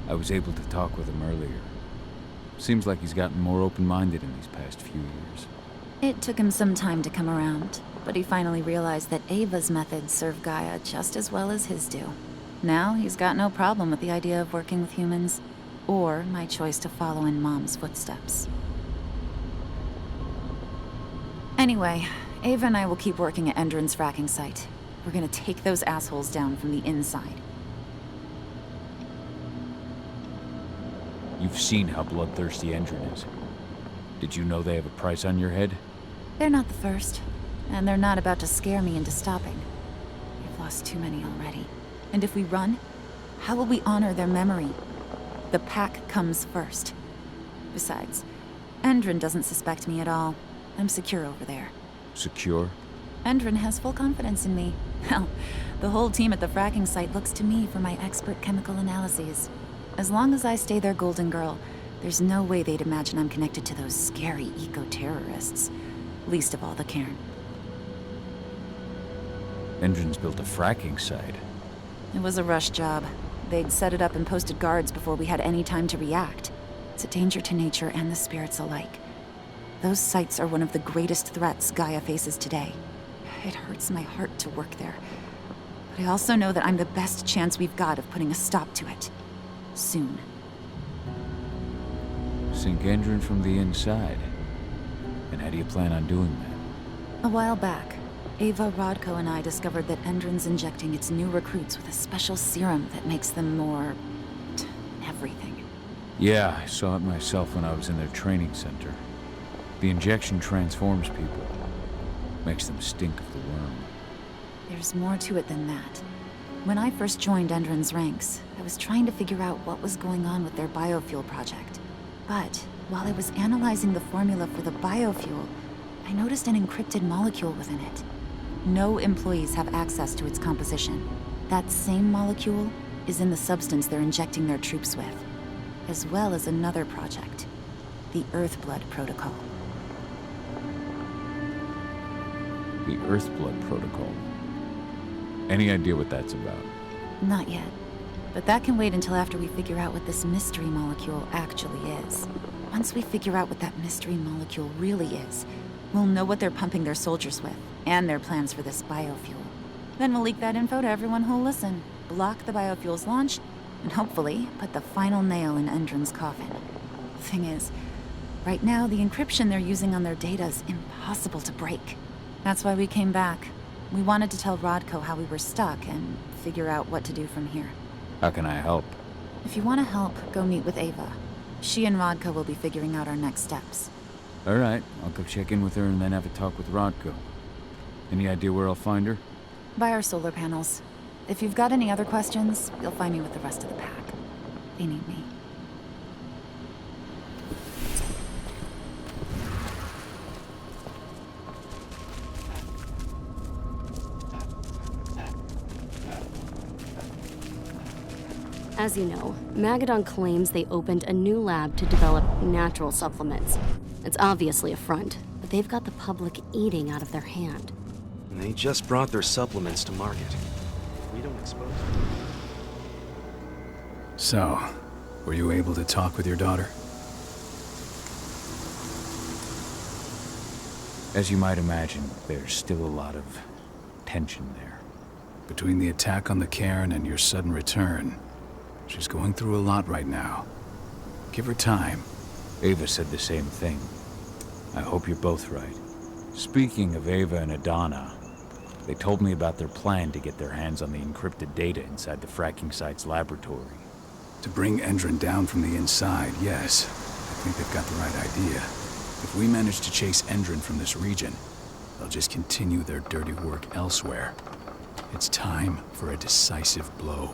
I was able to talk with him earlier. Seems like he's gotten more open-minded in these past few years. It took him some time to come around, but he finally realized that Ava's methods serve Gaia just as well as his do. Now he's got no problem with the idea of working with humans, or my choice to follow in Mom's footsteps. Anyway, Ava and I will keep working at Endron's fracking site. We're gonna take those assholes down from the inside. You've seen how bloodthirsty Endron is. Did you know they have a price on your head? They're not the first, and they're not about to scare me into stopping. We've lost too many already. And if we run, how will we honor their memory? The pack comes first. Besides, Endron doesn't suspect me at all. I'm secure over there. Secure? Endron has full confidence in me. Hell, the whole team at the fracking site looks to me for my expert chemical analyses. As long as I stay their golden girl, there's no way they'd imagine I'm connected to those scary eco-terrorists. Least of all the Cairn. Endron's built a fracking site. It was a rush job. They'd set it up and posted guards before we had any time to react. It's a danger to nature and the spirits alike. Those sites are one of the greatest threats Gaia faces today. It hurts my heart to work there. But I also know that I'm the best chance we've got of putting a stop to it. Soon. Sink Endron from the inside. And how do you plan on doing that? A while back, Ava, Rodko, and I discovered that Endron's injecting its new recruits with a special serum that makes them more... everything. Yeah, I saw it myself when I was in their training center. The injection transforms people. Makes them stink of the worm. There's more to it than that. When I first joined Endron's ranks, I was trying to figure out what was going on with their biofuel project. But while I was analyzing the formula for the biofuel, I noticed an encrypted molecule within it. No employees have access to its composition. That same molecule is in the substance they're injecting their troops with, as well as another project, the Earthblood Protocol. The Earthblood Protocol. Any idea what that's about? Not yet. But that can wait until after we figure out what this mystery molecule actually is. Once we figure out what that mystery molecule really is, we'll know what they're pumping their soldiers with, and their plans for this biofuel. Then we'll leak that info to everyone who'll listen, block the biofuel's launch, and hopefully put the final nail in Endron's coffin. The thing is, right now the encryption they're using on their data is impossible to break. That's why we came back. We wanted to tell Rodko how we were stuck and figure out what to do from here. How can I help? If you want to help, go meet with Ava. She and Rodko will be figuring out our next steps. All right, I'll go check in with her and then have a talk with Rodko. Any idea where I'll find her? By our solar panels. If you've got any other questions, you'll find me with the rest of the pack. They need me. As you know, Magadon claims they opened a new lab to develop natural supplements. It's obviously a front, but they've got the public eating out of their hand. And they just brought their supplements to market. We don't expose them. So, were you able to talk with your daughter? As you might imagine, there's still a lot of tension there. Between the attack on the cairn and your sudden return, she's going through a lot right now. Give her time. Ava said the same thing. I hope you're both right. Speaking of Ava and Adana, they told me about their plan to get their hands on the encrypted data inside the fracking site's laboratory. To bring Endron down from the inside, yes. I think they've got the right idea. If we manage to chase Endron from this region, they'll just continue their dirty work elsewhere. It's time for a decisive blow.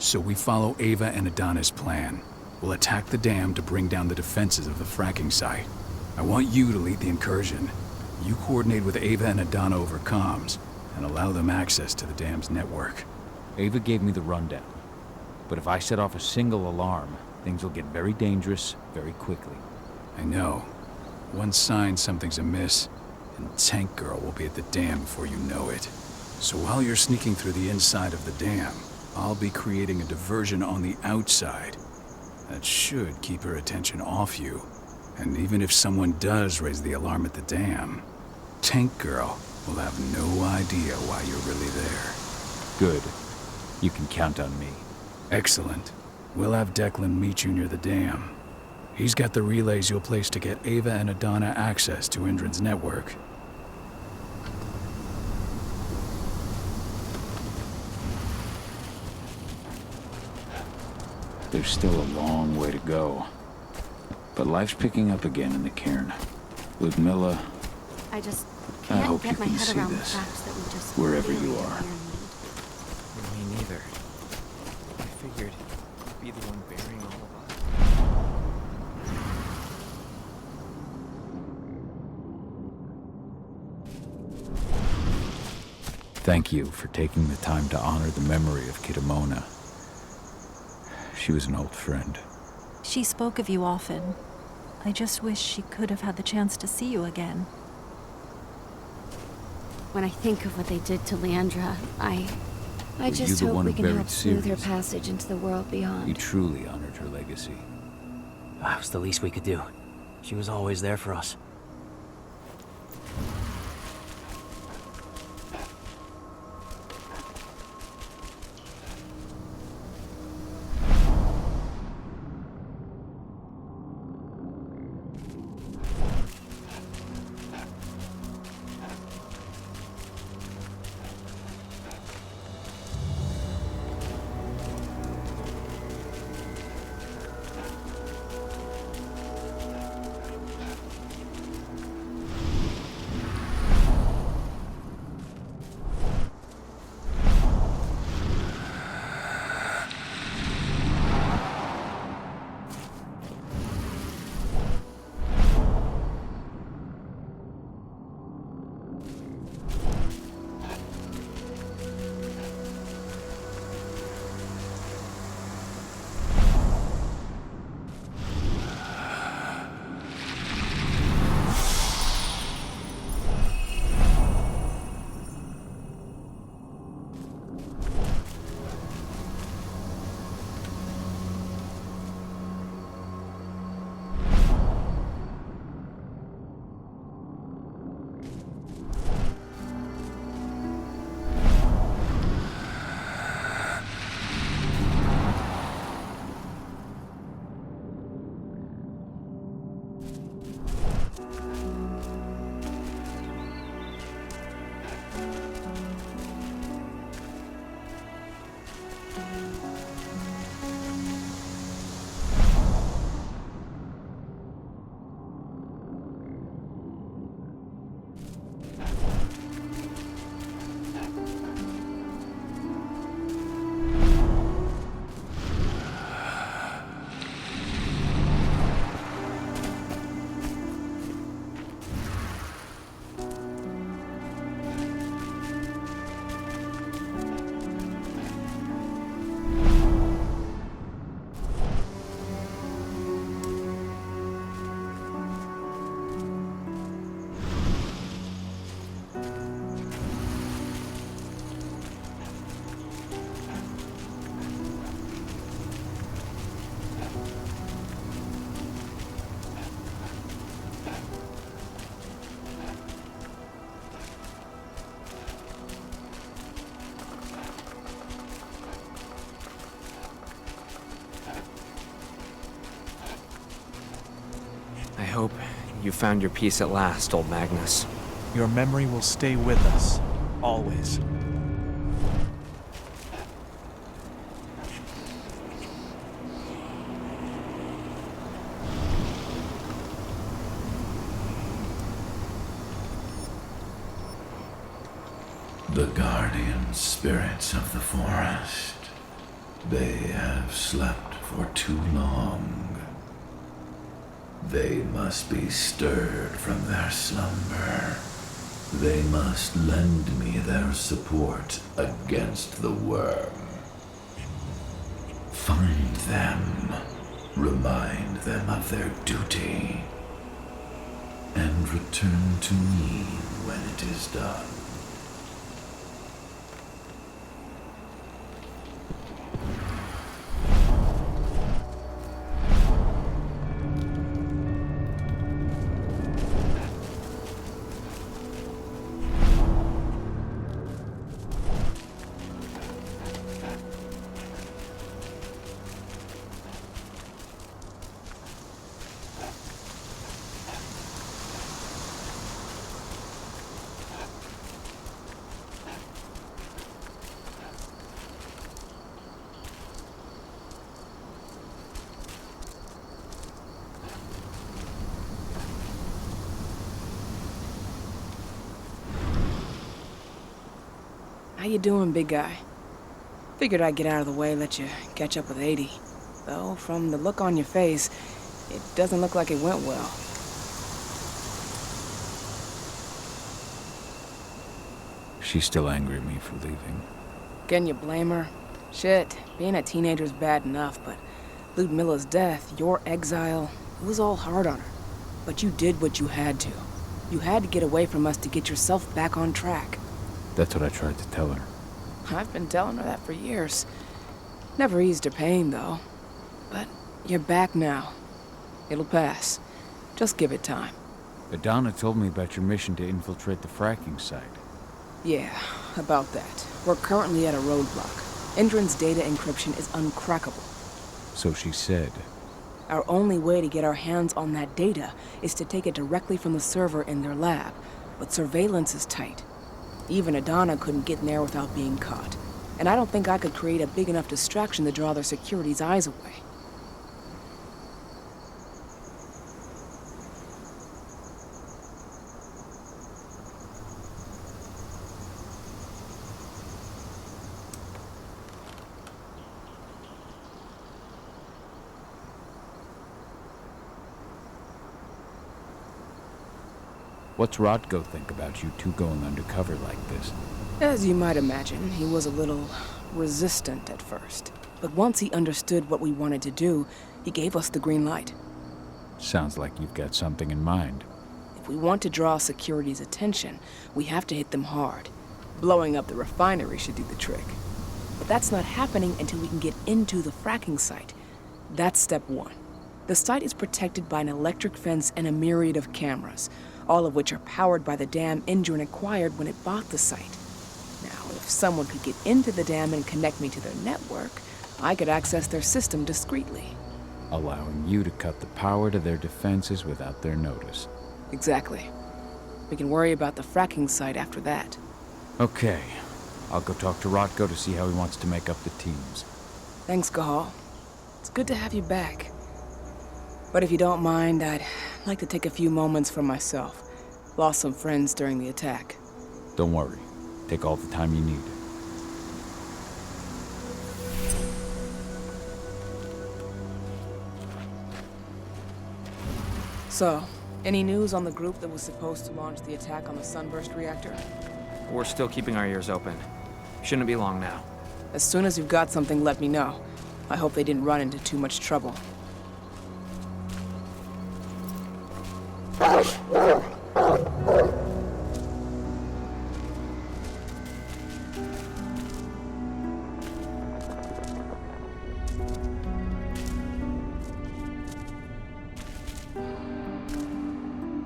So we follow Ava and Adana's plan. We'll attack the dam to bring down the defenses of the fracking site. I want you to lead the incursion. You coordinate with Ava and Adana over comms, and allow them access to the dam's network. Ava gave me the rundown. But if I set off a single alarm, things will get very dangerous very quickly. I know. One sign something's amiss, and Tank Girl will be at the dam before you know it. So while you're sneaking through the inside of the dam, I'll be creating a diversion on the outside. That should keep her attention off you. And even if someone does raise the alarm at the dam, Tank Girl will have no idea why you're really there. Good. You can count on me. Excellent. We'll have Declan meet you near the dam. He's got the relays you'll place to get Ava and Adana access to Endron's network. There's still a long way to go. But life's picking up again in the cairn. Ludmilla, I just I can't hope get you my can head see around the this, fact that we just wherever really you don't are. hear me. Me neither. I figured you'd be the one burying all of us. Thank you for taking the time to honor the memory of Kitamona. She was an old friend. She spoke of you often. I just wish she could have had the chance to see you again. When I think of what they did to Leandra, I Were just you the hope one we who can buried help smooth her Sirius? passage into the world beyond. You truly honored her legacy. That was the least we could do. She was always there for us. hope you found your peace at last, old Magnus. Your memory will stay with us, always. The guardian spirits of the forest. They have slept for too long. They must be stirred from their slumber. They must lend me their support against the worm. Find them, remind them of their duty, and return to me when it is done. How you doing, big guy? Figured I'd get out of the way, let you catch up with 80. Though, from the look on your face, it doesn't look like it went well. She's still angry at me for leaving. Can you blame her? Shit, being a teenager's bad enough, but Ludmilla's death, your exile, it was all hard on her. But you did what you had to. You had to get away from us to get yourself back on track. That's what I tried to tell her. I've been telling her that for years. Never eased her pain, though. But you're back now. It'll pass. Just give it time. Adana told me about your mission to infiltrate the fracking site. Yeah, about that. We're currently at a roadblock. Endron's data encryption is uncrackable. So she said. Our only way to get our hands on that data is to take it directly from the server in their lab. But surveillance is tight. Even Adana couldn't get in there without being caught. And I don't think I could create a big enough distraction to draw their security's eyes away. What's Rodko think about you two going undercover like this? As you might imagine, he was a little resistant at first. But once he understood what we wanted to do, he gave us the green light. Sounds like you've got something in mind. If we want to draw security's attention, we have to hit them hard. Blowing up the refinery should do the trick. But that's not happening until we can get into the fracking site. That's step one. The site is protected by an electric fence and a myriad of cameras, all of which are powered by the dam Endron acquired when it bought the site. Now, if someone could get into the dam and connect me to their network, I could access their system discreetly. Allowing you to cut the power to their defenses without their notice. Exactly. We can worry about the fracking site after that. Okay. I'll go talk to Rodko to see how he wants to make up the teams. Thanks, Gahal. It's good to have you back. But if you don't mind, I'd like to take a few moments for myself. Lost some friends during the attack. Don't worry. Take all the time you need. So, any news on the group that was supposed to launch the attack on the Sunburst reactor? We're still keeping our ears open. Shouldn't be long now. As soon as you've got something, let me know. I hope they didn't run into too much trouble.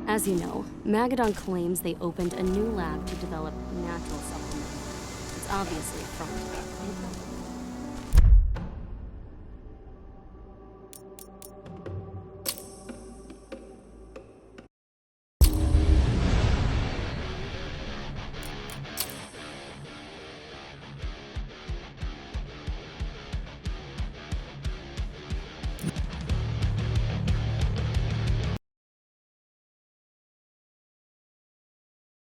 As you know, Magadon claims they opened a new lab to develop natural supplements. It's obviously a front.